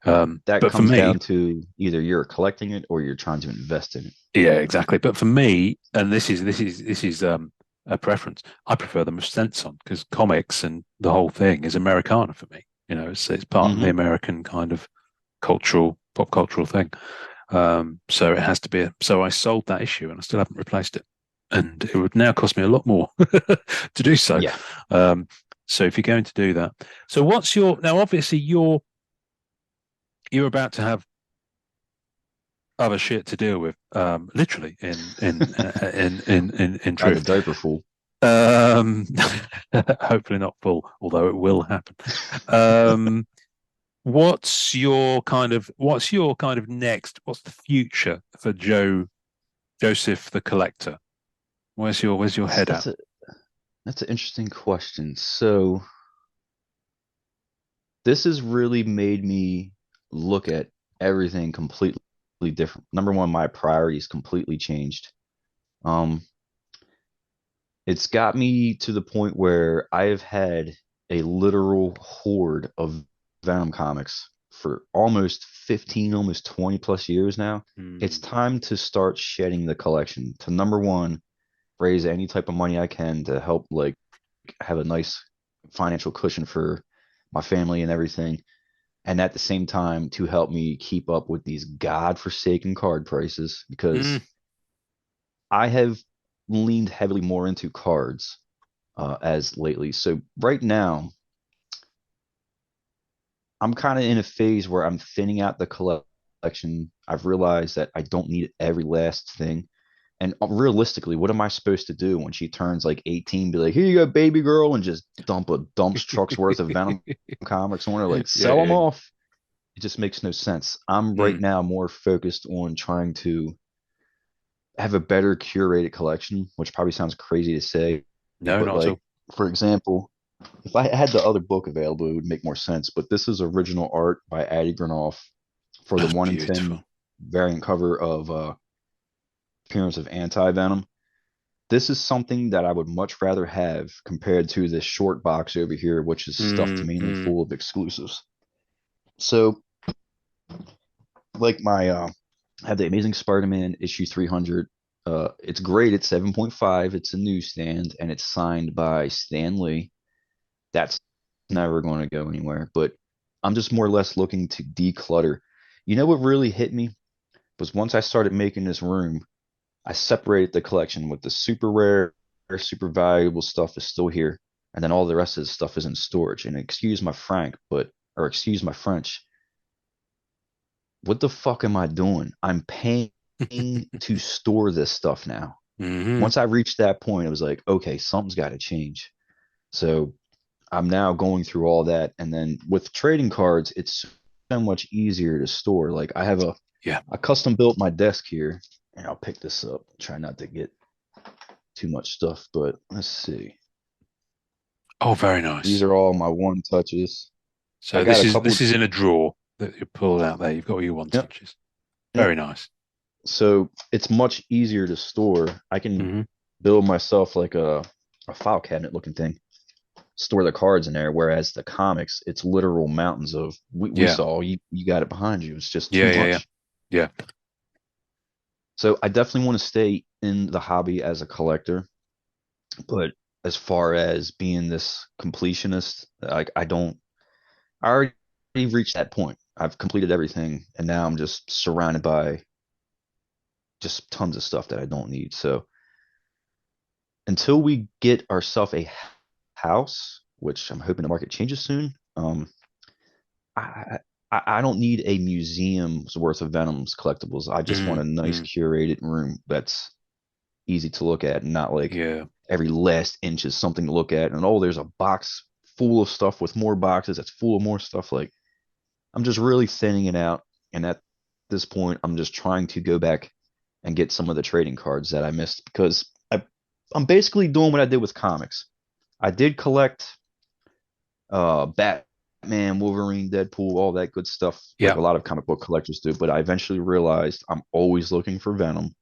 that But for comes me, down to either you're collecting it or you're trying to invest in it. yeah, exactly. But for me, and this is a preference. I prefer them with cents on because comics and the whole thing is Americana for me. It's part of the Hmm. American kind of pop cultural thing. So it has to be. So I sold that issue and I still haven't replaced it, and it would now cost me a lot more to do so. Yeah. Um, so if you're going to do that, so what's your now? Obviously, you're about to have other shit to deal with, literally in By the truth. diaper fool. Um, hopefully not full, although it will happen. Um, what's your kind of next? What's the future for Joseph the Collector? Where's your That's head at? that's a that's an interesting question. So this has really made me look at everything completely different. Number one, my priorities completely changed. Um, it's got me to the point where I have had a literal horde of Venom comics for almost 15, almost 20 plus years now. It's Hmm. time to start shedding the collection to number one, raise any type of money I can to help like have a nice financial cushion for my family and everything. And at the same time to help me keep up with these godforsaken card prices Mm. because I have leaned heavily more into cards as lately. So right now, I'm kind of in a phase where I'm thinning out the collection. I've realized that I don't need every last thing. And realistically, what am I supposed to do when she turns like 18? Be like, here you go, baby girl, and just dump a dump truck's worth of Venom comics on her, like Yeah, sell them yeah. off. It just makes no sense. I'm right Mm. now more focused on trying to have a better curated collection, which probably sounds crazy to say, No, but not at like all. for example, if I had the other book available, it would make more sense. But this is original art by Addy Granoff for the That's one in ten beautiful. variant cover of Appearance of Anti Venom. This is something that I would much rather have compared to this short box over here, which is stuffed Mm, mainly mm. full of exclusives. So, like I have the Amazing Spider-Man issue 300. It's great. It's 7.5. It's a newsstand, and it's signed by Stan Lee. That's never going to go anywhere. But I'm just more or less looking to declutter. You know what really hit me was once I started making this room, I separated the collection with the super rare, super valuable stuff is still here. and then all the rest of the stuff is in storage. And excuse my Frank, but or excuse my French, what the fuck am I doing? I'm paying to store this stuff now. Hmm. Once I reached that point, it was like, okay, something's got to change. So I'm now going through all that, and then with trading cards, it's so much easier to store. Like I have Yeah. I custom built my desk here, and I'll pick this up. Try not to get too much stuff, but let's see. Oh, very These nice. are all my one touches. I So got this a is couple. this is in a drawer that you pulled out there. You've got all your one Yep, touches. yep. Very nice. So it's much easier to store. I can Hmm. build myself like a file cabinet looking thing, store the cards in there. Whereas the comics, it's literal mountains of we Yeah. saw you got it behind you. It's just too Yeah. Yeah. Yeah. much. Yeah. So I definitely want to stay in the hobby as a collector, but as far as being this completionist, like I already reached that point. I've completed everything, and now I'm just surrounded by just tons of stuff that I don't need. So until we get ourselves a house, which I'm hoping the market changes soon, I, I don't need a museum's worth of Venoms collectibles. I just want Mm, a nice mm, curated room that's easy to look at and not like yeah. every last inch is something to look at. And oh, there's a box full of stuff with more boxes that's full of more stuff. Like I'm just really thinning it out. And at this point, I'm just trying to go back and get some of the trading cards that I missed because I'm basically doing what I did with comics. I did collect Batman, Wolverine, Deadpool, all that good stuff, like Yeah. a lot of comic book collectors do. But I eventually realized I'm always looking for Venom,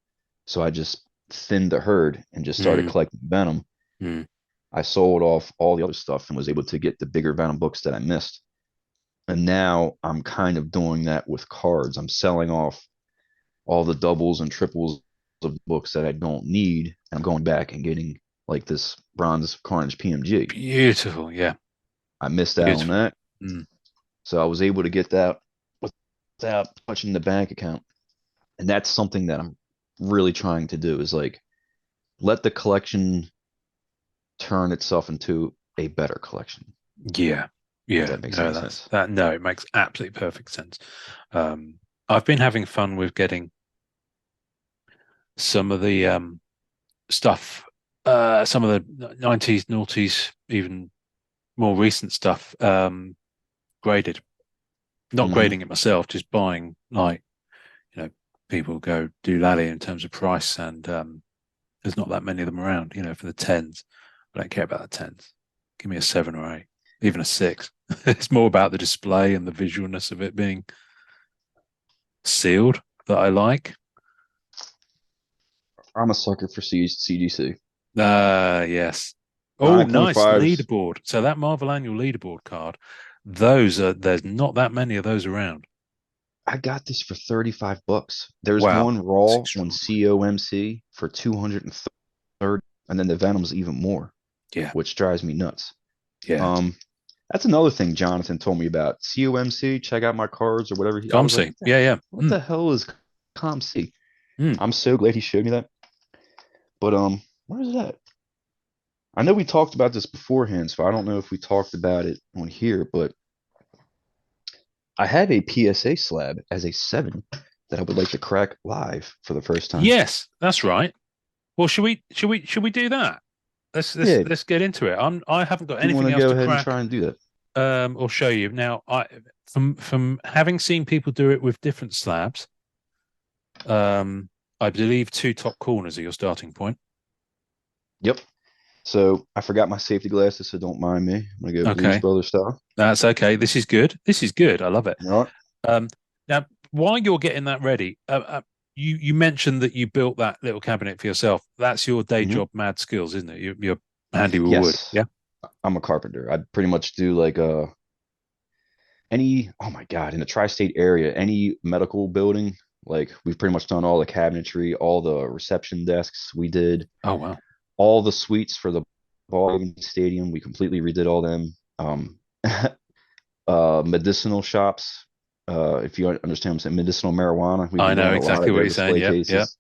so I just thinned the herd and just started Mm, collecting Venom. mm, I sold off all the other stuff and was able to get the bigger Venom books that I missed. And now I'm kind of doing that with cards. I'm selling off all the doubles and triples of books that I don't need, and I'm going back and getting like this Bronze Carnage PMG. beautiful. Yeah. I missed out on Beautiful. that, Mm, so I was able to get that without touching the bank account, and that's something that I'm really trying to do is like let the collection turn itself into a better collection. yeah. If Yeah. that makes No, any that's sense. that. No, it makes absolutely perfect sense. Um, I've been having fun with getting some of the stuff, some of the 90s, noughties, even more recent stuff, graded. Not Mm-hmm. grading it myself, just buying like, you know, people go do lally in terms of price, and there's not that many of them around, for the tens. I don't care about the tens. Give me a seven or eight, even a six. It's more about the display and the visualness of it being sealed that I like. I'm a sucker for CGC. Yes. Oh, nice 9.5s. leaderboard. So that Marvel Annual leaderboard card, those are there's not that many of those around. I got this for $35. There's Wow. one It's raw on extraordinary. COMC for 230, and then the Venom's even more, Yeah. which drives me nuts. Yeah. Um, that's another thing Jonathan told me about COMC. Check out my cards or whatever. I was like, Comsy. Yeah, yeah. what the hell is COMC? Mm. I'm so glad he showed me that. But where is that? I know we talked about this beforehand, so I don't know if we talked about it on here, but I have a PSA slab as a 7 that I would like to crack live for the first time. Yes, that's right. Well, should we do that? Let's let's Yeah, let's get into it. I haven't got you want anything to else go to ahead and crack try and do that? or show you. Now, I from having seen people do it with different slabs, um, I believe two top corners are your starting point. Yep. So I forgot my safety glasses, so don't mind me. I'm gonna go Blues Okay, Brothers style. that's okay. This is good. This is good. I love it. All right. Um, now, while you're getting that ready, you mentioned that you built that little cabinet for yourself. That's your day Mm-hmm. job, mad skills, isn't it? You're handy with wood. Yes, Yeah. I'm a carpenter. I pretty much do like any. Oh my God, in the tri-state area, any medical building, like we've pretty much done all the cabinetry, all the reception desks. We did Oh wow. all the suites for the ball stadium. We completely redid all them. Medicinal shops. If you understand what I'm saying, medicinal marijuana. We've I been know doing a lot exactly of what their you're saying. display Yep. Yep. cases.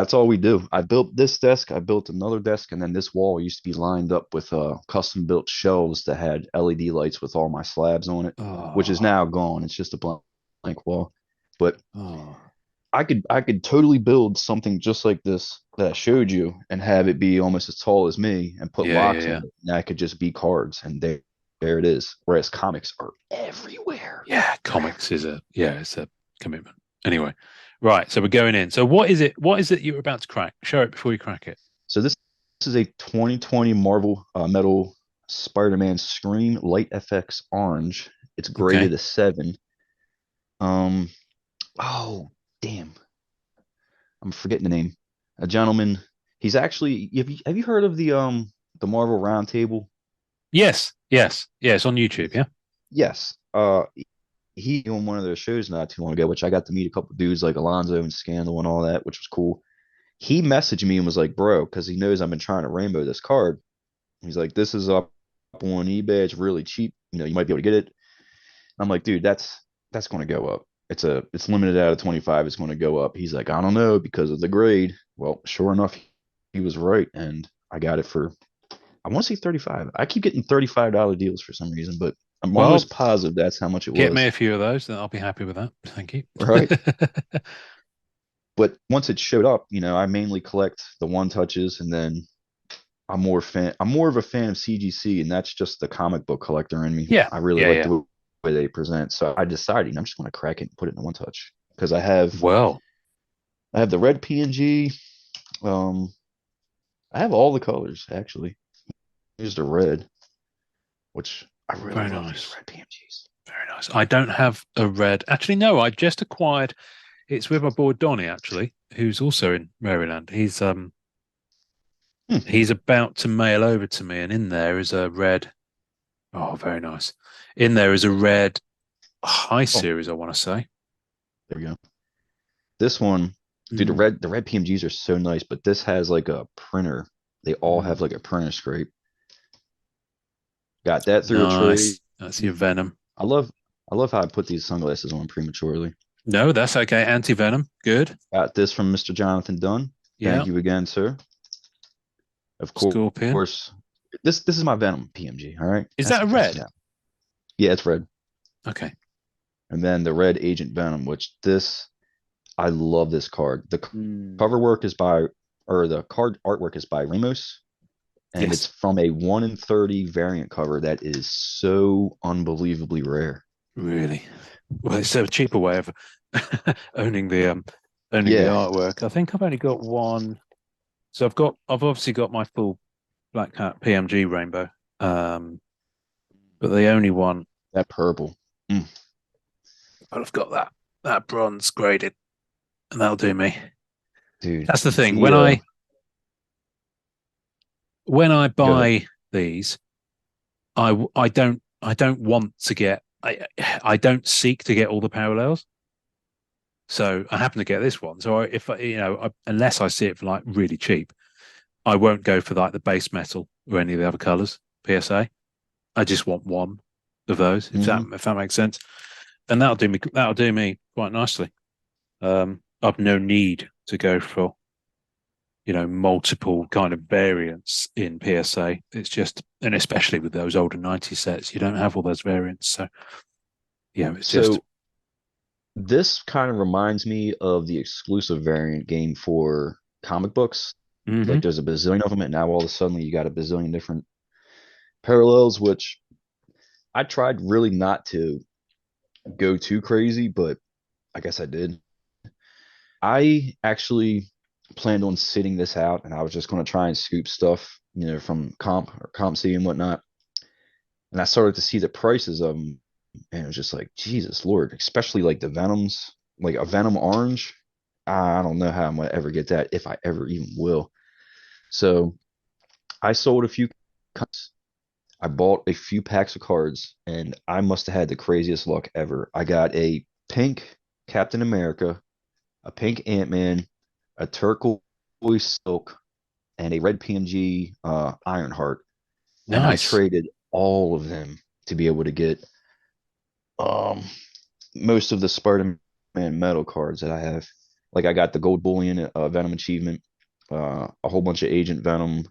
that's all we do. I built this desk, I built another desk, and then this wall used to be lined up with custom built shelves that had LED lights with all my slabs on it, which is Oh, now gone. It's just a blank wall. But oh, I could totally build something just like this that I showed you and have it be almost as tall as me and put yeah, yeah, locks yeah. on it. And that could just be cards, and there it is. Whereas comics are everywhere. Yeah, They're comics is it's a commitment. Anyway, right. So we're going in. So what is it? What is it you were about to crack? Show it before you crack it. So this is a 2020 Marvel Metal Spider-Man Scream Light FX Orange. It's Okay. graded a 7. Um, oh damn, I'm forgetting the name. A gentleman. He's actually. Have you heard of the Marvel Roundtable? Yes, yes, yes. On YouTube. Yeah. Yes. He on one of their shows not too long ago, which I got to meet a couple dudes like Alonzo and Scandal and all that, which was cool. He messaged me and was like, "Bro," because he knows I've been trying to rainbow this card. He's like, "This is up on eBay. It's really cheap. You might be able to get it." I'm like, "Dude, that's going to go up. It's limited out of 25. It's going to go up." He's like, "I don't know because of the grade." Well, sure enough, he was right, and I got it for I want to say 35. I keep getting $35 deals for some reason, but I'm Well, almost positive that's how much it get me was. a few of those, then I'll be happy with that. Thank you. Right. But once it showed up, I mainly collect the one touches, and then I'm more of a fan of CGC, and that's just the comic book collector in me. Yeah, I really yeah, like yeah. the way they present. So I decided I'm just going to crack it and put it in one touch because I have the red PNG. Um, I have all the colors actually. Here's the red, which I really Very love these nice. red PMGs. Very nice. I don't have a red. Actually, no, I just acquired. It's with my boy Donny, actually, who's also in Maryland. Hmm. He's about to mail over to me, and in there is a red. Oh, very nice. In there is a red high Oh, series, I want to say. there we go. This one, dude, the Mm, red PMGs are so nice, but this has like a printer. They all have mm. like a printer scrape. Got that through a trade. Nice. That's your Venom. I love I love how I put these sunglasses on prematurely. No, that's okay. Anti-Venom. Good. Got this from Mr. Jonathan Dunn. Yeah. Thank you again, sir. Of Scorpion. course, this is my Venom PMG. All right, Is that a that's red? yeah, yeah, it's red. Okay. And then the red Agent Venom, which this I love this card. The Mm. cover work is by or the card artwork is by Ramos, and it's Yes. from a 1 in 30 variant cover that is so unbelievably rare. Really. Well, it's a cheaper way of owning the Yeah, artwork. I think I've only got one. So I've obviously got my full Black Hat PMG rainbow. Um, but the only one, that purple. Mm, but I've got that bronze graded, and that'll do me. dude, That's the thing. the When I go ahead. buy these, I don't want to get I don't seek to get all the parallels. So I happen to get this one. So if unless I see it for like really cheap, I won't go for like the base metal or any of the other colors. PSA. I just want one of those. Hmm. If that makes sense, and that'll do me. That'll do me quite nicely. I've no need to go for multiple kind of variants in PSA. It's just, and especially with those older 90 sets, you don't have all those variants. So yeah, it's just So this kind of reminds me of the exclusive variant game for comic books. hmm Like there's a bazillion of them, and now all of a sudden you got a bazillion different parallels, which I tried really not to go too crazy, but I guess I did. I actually planned on sitting this out, and I was just going to try and scoop stuff, from Comp C and whatnot. And I started to see the prices of them, and it was just like, Jesus Lord, especially like the Venoms, like a Venom Orange. I don't know how I'm gonna ever get that, if I ever even will. So I sold a few cards. I bought a few packs of cards, and I must have had the craziest luck ever. I got a pink Captain America, a pink Ant-Man, a turquoise Silk, and a red PMG Ironheart. And I nice. traded all of them to be able to get um most of the Spider-Man metal cards that I have. Like I got the gold bullion Venom achievement, a whole bunch of Agent Venom,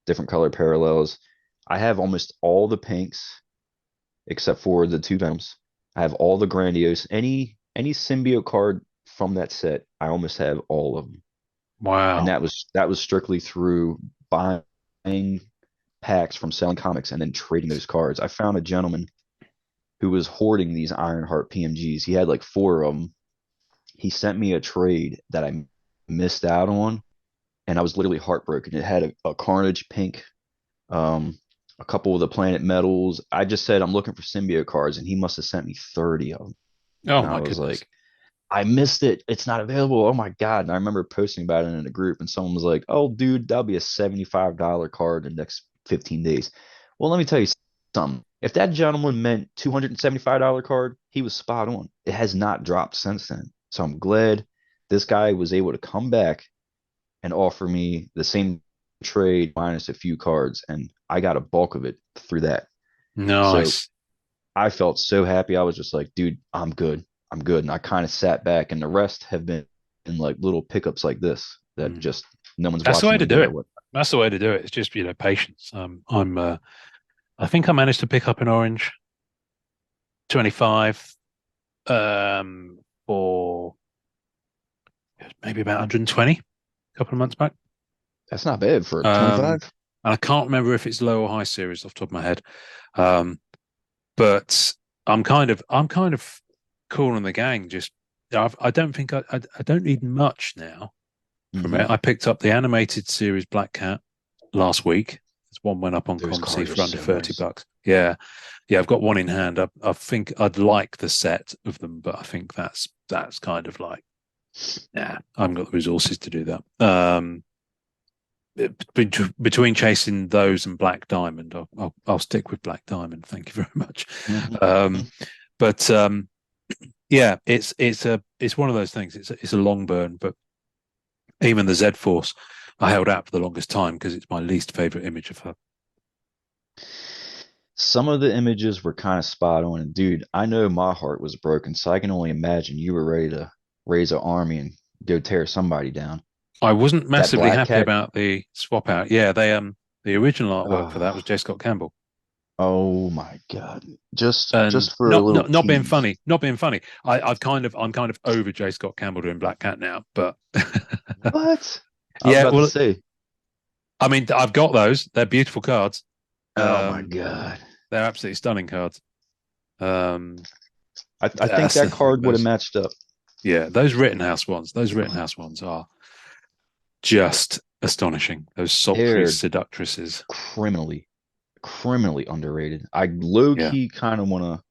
different color parallels. I have almost all the pinks except for the two Venoms. I have all the grandiose. Any symbiote card from that set, I almost have all of them. And Wow. that was strictly through buying packs from selling comics and then trading those cards. I found a gentleman who was hoarding these Ironheart PMGs. He had like four of them. He sent me a trade that I missed out on, and I was literally heartbroken. It had a Carnage pink, um, a couple of the Planet Metals. I just said I'm looking for symbiote cards, and he must have sent me 30 of them. Oh And I my was goodness. like, I missed it. It's not available. Oh my God. And I remember posting about it in a group, and someone was like, oh, dude, that'll be a $75 card in the next 15 days. Well, let me tell you something. If that gentleman meant $275 card, he was spot on. It has not dropped since then. So I'm glad this guy was able to come back and offer me the same trade minus a few cards. And I got a bulk of it through that. So Nice. I felt so happy. I was just like, dude, I'm good. I'm good. And I kind of sat back, and the rest have been in like little pickups like this that Mm. just no one's That's the watching way the to do video it. with. That's the way to do it. It's just, patience. I think I managed to pick up an orange 25 for maybe about 120 a couple of months back. That's not bad for Um, 25. and I can't remember if it's low or high series off the top of my head. Um, but I'm kind of cool on the gang. Just I don't think I don't need much now from Mm-hmm. it. I picked up the animated series Black Cat last week. This one went up on Those ComC cards are for under so 30 nice. bucks. Yeah. Yeah, I've got one in hand. I think I'd like the set of them, but I think that's kind of like, yeah, I haven't got the resources to do that. Between chasing those and Black Diamond, I'll stick with Black Diamond. Thank you very much. Mm-hmm. Um, but yeah, it's one of those things. It's a long burn, but even the Z Force, I held out for the longest time because it's my least favorite image of her. Some of the images were kind of spot on. And dude, I know my heart was broken, so I can only imagine you were ready to raise an army and go tear somebody down. I wasn't That massively Black happy Cat. about the swap out. Yeah, the original artwork for that was Oh, J. Scott Campbell. oh my God. Just And for a not little not not being tease. funny, not being funny. I'm kind of over J. Scott Campbell doing Black Cat now, but What? I was yeah, about to well, say, I mean, I've got those. They're beautiful cards. oh my Um, God. they're absolutely stunning cards. Um, I think that's the that thing. card would have matched up. Those Rittenhouse ones are just astonishing. Those sultry They're seductresses. criminally, criminally underrated. I low Yeah. key kind of want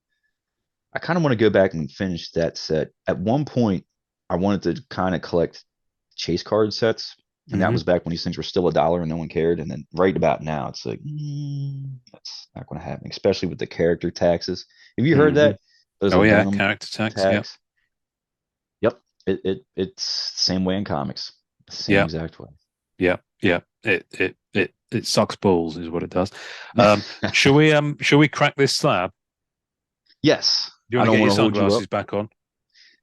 to go back and finish that set. At one point, I wanted to kind of collect chase card sets, and that Hmm. was back when these things were still a dollar and no one cared. And then right about now, it's like that's not going to happen, especially with the character taxes. Have you heard Hmm. that? Those Oh yeah, Venom character tax. Yeah, tags. Yep, it's same way in comics, same yeah, exact way. yeah, yeah. It sucks balls, is what it does. Shall we crack this slab? Yes, Do you I want to don't get want your to hold you up. sunglasses back on?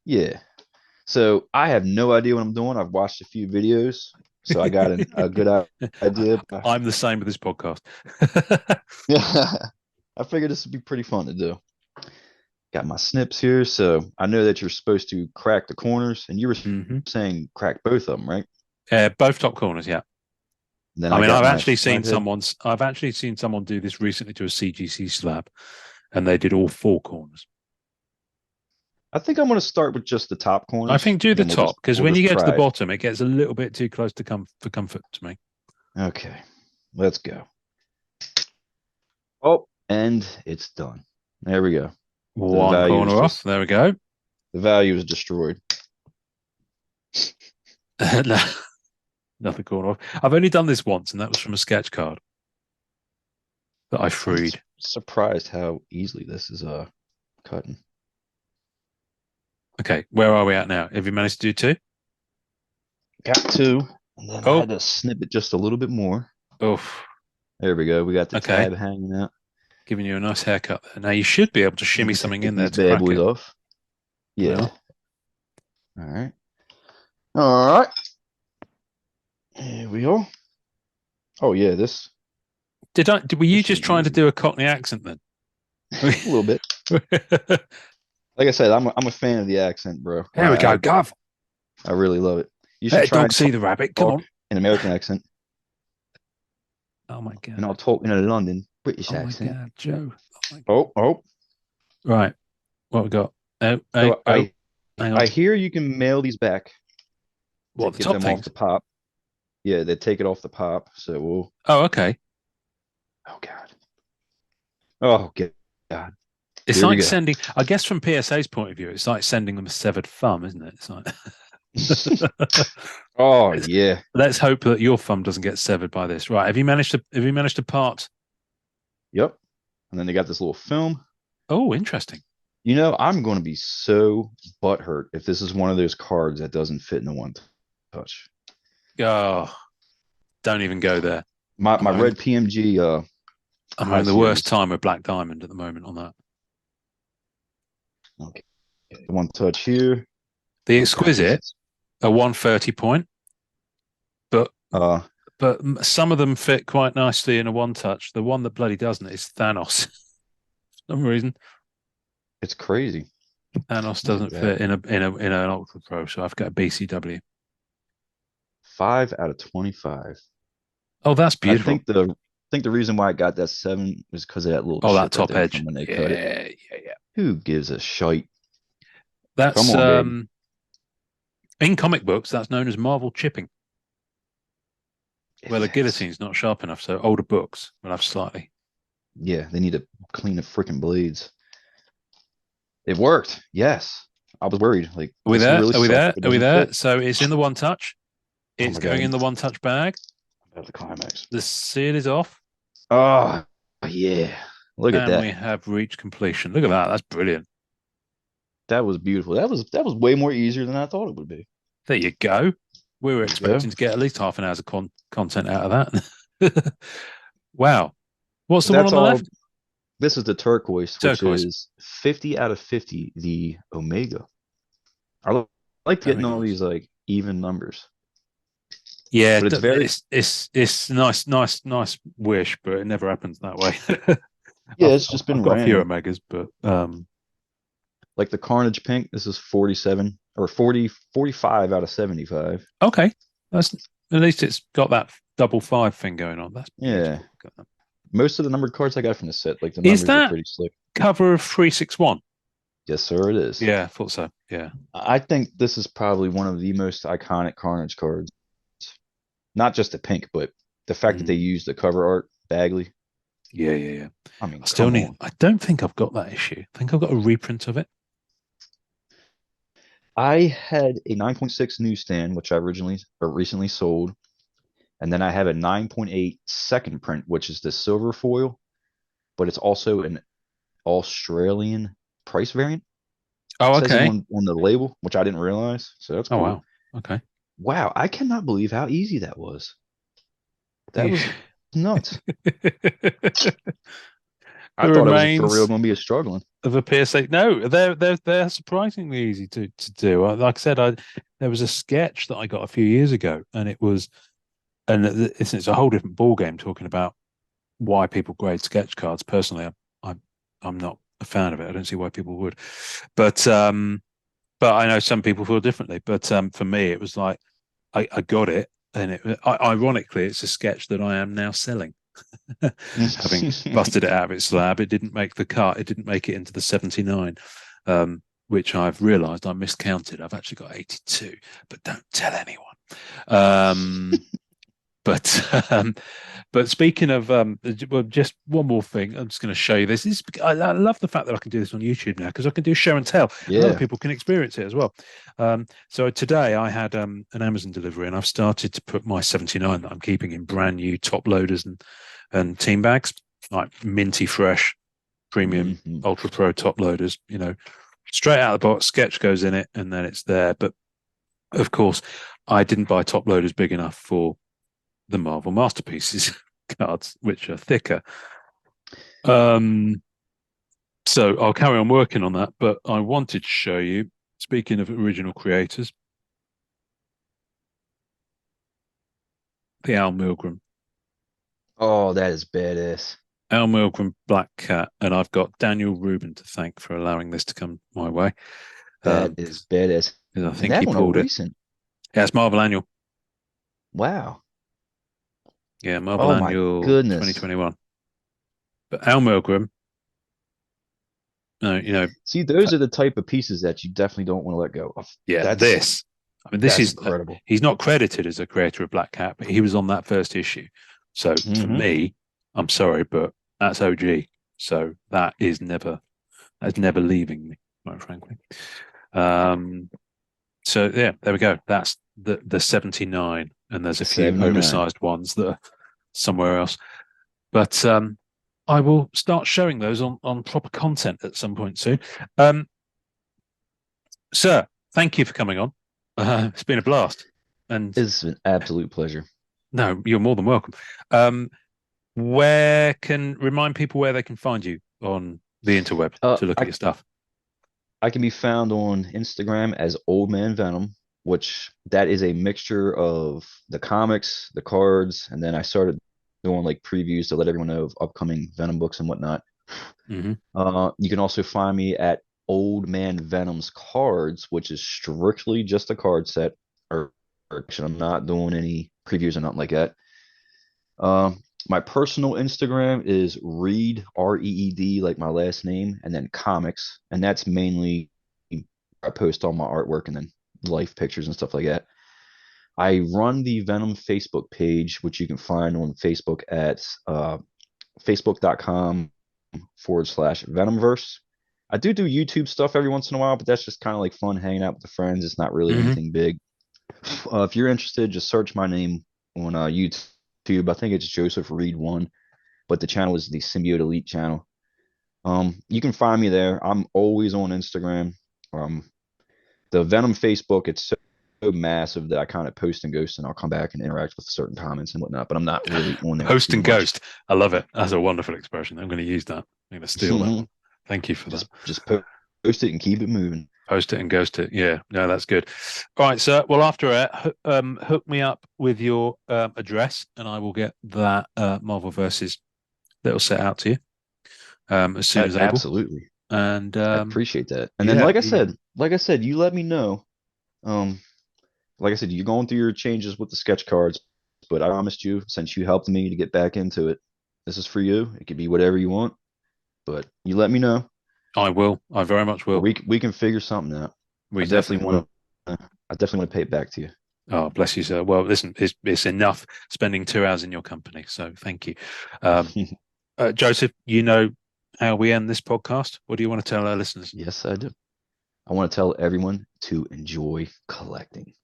Yeah. So I have no idea what I'm doing. I've watched a few videos, so I got a good idea. I'm the same with this podcast. Yeah, I figured this would be pretty fun to do. Got my snips here, so I know that you're supposed to crack the corners, and you were Hmm. saying crack both of them, right? Both top corners. Yeah. And then I I mean, got I've my actually seen flathead. someone do this recently to a CGC slab, and they did all four corners. I think I'm going to start with just the top I corners, think do and the then top because we'll when you just get to the try it. bottom, it gets a little bit too close to come for comfort to me. Okay, let's go. Oh, and it's done. There we go. So One corner off. There we go. the value is destroyed. Nothing corner off. I've only done this once, and that was from a sketch card that I I'm freed. surprised how easily this is cutting. Okay, where are we at now? Have you managed to do two? Got two, and then I Oh, had to snip it just a little bit more. oof. There we go. We got the Okay, tab hanging out. giving you a nice haircut there. Now you should be able to Let shimmy me something take in there these to bad crack boys it. off. Yeah. Well, All right. All right. Here we go. Oh yeah, this Were you this should just be trying to easy. do a Cockney accent then? A little bit. Like I said, I'm a fan of the accent, bro. There we go, Gov. I really love it. You Let should a try dog and see the rabbit. Come talk on. in American accent, Oh my and I'll god. talk in a London British Oh my accent. god, Joe. Oh my god. Oh. Right. What we got? Oh, oh, So oh. I Hang I on. hear you can mail these back to What, the get top them off things? the pop. Yeah, they take it off the pop. So we'll. Oh, okay. Oh God. Oh God. It's Here we like go. sending, I guess from PSA's point of view, it's like sending them a severed thumb, isn't it? It's like Oh yeah. let's hope that your thumb doesn't get severed by this. Right. Have you managed to part? Yep. And then they got this little film. Oh, interesting. I'm going to be so butthurt if this is one of those cards that doesn't fit in the one touch. Oh, don't even go there. My I'm having red PMG I'm high having the worst series. time with Black Diamond at the moment on that. Okay. One touch here. The Oh God, this Exquisite, is a 130 point, but uh some of them fit quite nicely in a one touch. The one that bloody doesn't is Thanos. For some reason, it's crazy. Thanos Look at doesn't that. fit in an Ultra Pro, so I've got a BCW. 5 out of 25. Oh, that's And I beautiful. think the reason why I got that 7 was because of that little Oh, that chip right top there edge. from when they cut it. Yeah, yeah, yeah. Who gives a shite? Come That's on, baby. in comic books. That's known as Marvel chipping, where the It's guillotine's not sharp enough. So older books will have slightly. yeah, they need to clean the freaking blades. It worked. Yes. I was worried. Like Are we this will there? really Are we suck there? if it Are we doesn't there? fit. So it's in the one touch. Oh It's my God, going in the one touch bag. I'm at the climax. The seal is off, Oh yeah. Look at and we that. have reached completion. Look at that. That's brilliant. That was beautiful. That was way more easier than I thought it would be. There you go. We were There you go. expecting to get at least half an hour's of content out of that. Wow. What's But the one that's on the all. left? This is the turquoise, which Turquoise. is 50 out of 50, the Omega. I like Very getting all nice. these like even numbers, Yeah, but it's very it's nice wish, but it never happens that way. yeah. It's just I've been got a few random. Omegas, but Like the Carnage Pink, this is 47 or 45 out of 75. okay. That's at least it's got that double five thing going on. That's Yeah, beautiful. Look at that. most of the numbered cards I got from the set, like the Is numbers are that pretty slick. cover of 361? Yes, sir, it is. Yeah, I thought so. Yeah. I think this is probably one of the most iconic Carnage cards. Not just the pink, but the fact that they Mm. used the cover art, Bagley. Yeah, yeah, yeah. I mean, I still come need. on. I don't think I've got that issue. I think I've got a reprint of it. I had a 9.6 newsstand, which I originally or recently sold, and then I have a 9.8 second print, which is the silver foil, but it's also an Australian price variant. Oh, It says it okay. on the label, which I didn't realize, so that's Oh, cool. wow. Okay. Wow, I cannot believe how easy that was. That Yeah. was nuts. I The thought it was for real remains going to be a struggling. of a PSA. No, they're surprisingly easy to do. Like I said, there was a sketch that I got a few years ago, and it's a whole different ball game talking about why people grade sketch cards. Personally, I'm not a fan of it. I don't see why people would, but I know some people feel differently. But for me, it was like I got it, and ironically, it's a sketch that I am now selling. Having busted it out of its slab, it didn't make the cut. It didn't make it into the 79, which I've realised I miscounted. I've actually got 82, but don't tell anyone. Um, but but speaking of well, just one more thing. I'm just going to show you this. I love the fact that I can do this on YouTube now because I can do show and tell, and other Yeah. people can experience it as well. So today I had an Amazon delivery, and I've started to put my 79 that I'm keeping in brand new top loaders and team bags, like minty fresh, premium Hmm. ultra pro top loaders. Straight out of the box, sketch goes in it, and then it's there. But of course, I didn't buy top loaders big enough for the Marvel Masterpieces cards, which are thicker. So I'll carry on working on that, but I wanted to show you, speaking of original creators, the Al Milgram. Oh, that is badass. Al Milgram Black Cat, and I've got Daniel Rubin to thank for allowing this to come my way. That Um, is badass. 'Cause I Is think he that one a pulled it. recent? Yeah, it's Marvel Annual. Wow. Yeah, Marvel Oh my Annual goodness. 2021. But Al Milgram, you know, See, those are the type of pieces that you definitely don't want to let go of. yeah, That's this. I mean, this that's is incredible. he's not credited as a creator of Black Cat, but he was on that first issue. So for Hmm. me, I'm sorry, but that's OG. So that's never leaving me, quite frankly. Um, so yeah, there we go. That's the 79, and there's a few 79. oversized ones that are somewhere else. But I will start showing those on proper content at some point soon. Um, Sir, thank you for coming on. It's been a blast. And It's an absolute pleasure. no, you're more than welcome. Um, where can remind people where they can find you on the interweb Uh, to look at I your stuff? I can be found on Instagram as Old Man Venom, which that is a mixture of the comics, the cards, and then I started doing like previews to let everyone know of upcoming Venom books and whatnot. Hmm. You can also find me at Old Man Venom's Cards, which is strictly just a card set. Or I'm not doing any previews or nothing like that. My personal Instagram is Reed, like my last name, and then comics, and that's mainly I post all my artwork and then life pictures and stuff like that. I run the Venom Facebook page, which you can find on Facebook at facebook.com/Venomverse. I do YouTube stuff every once in a while, but that's just kind of like fun hanging out with the friends. It's not really Hmm. anything big. If you're interested, just search my name on YouTube. I think it's Joseph Reed one, but the channel is the Symbiote Elite channel. You can find me there. I'm always on Instagram. The Venom Facebook, it's so massive that I kind of post and ghost, and I'll come back and interact with certain comments and whatnot. But I'm not really on there Post too and much. ghost. I love it. That's a wonderful expression. I'm going to use that. I'm going to steal that one. Thank you for that. just post it and keep it moving. Post it and ghost it. Yeah, no, that's good. All right, sir. Well, after it, hook me up with your address, and I will get that Marvel versus little set out to you as soon as able. Absolutely, And I appreciate that. And then, yeah, like I said, you let me know. Um, like I said, you're going through your changes with the sketch cards, but I promised you, since you helped me to get back into it, this is for you. It could be whatever you want, but you let me know. I will. I very much will. We can figure something out. I We definitely definitely will. want to. I definitely want to pay it back to you. Oh, bless you, sir. Well, listen, it's enough spending 2 hours in your company, so thank you. Um, Joseph, you know how we end this podcast. What do you want to tell our listeners? Yes, I do. I want to tell everyone to enjoy collecting.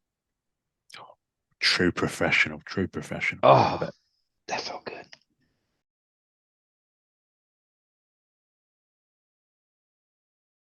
True professional, true professional. Love Oh, it. that felt good.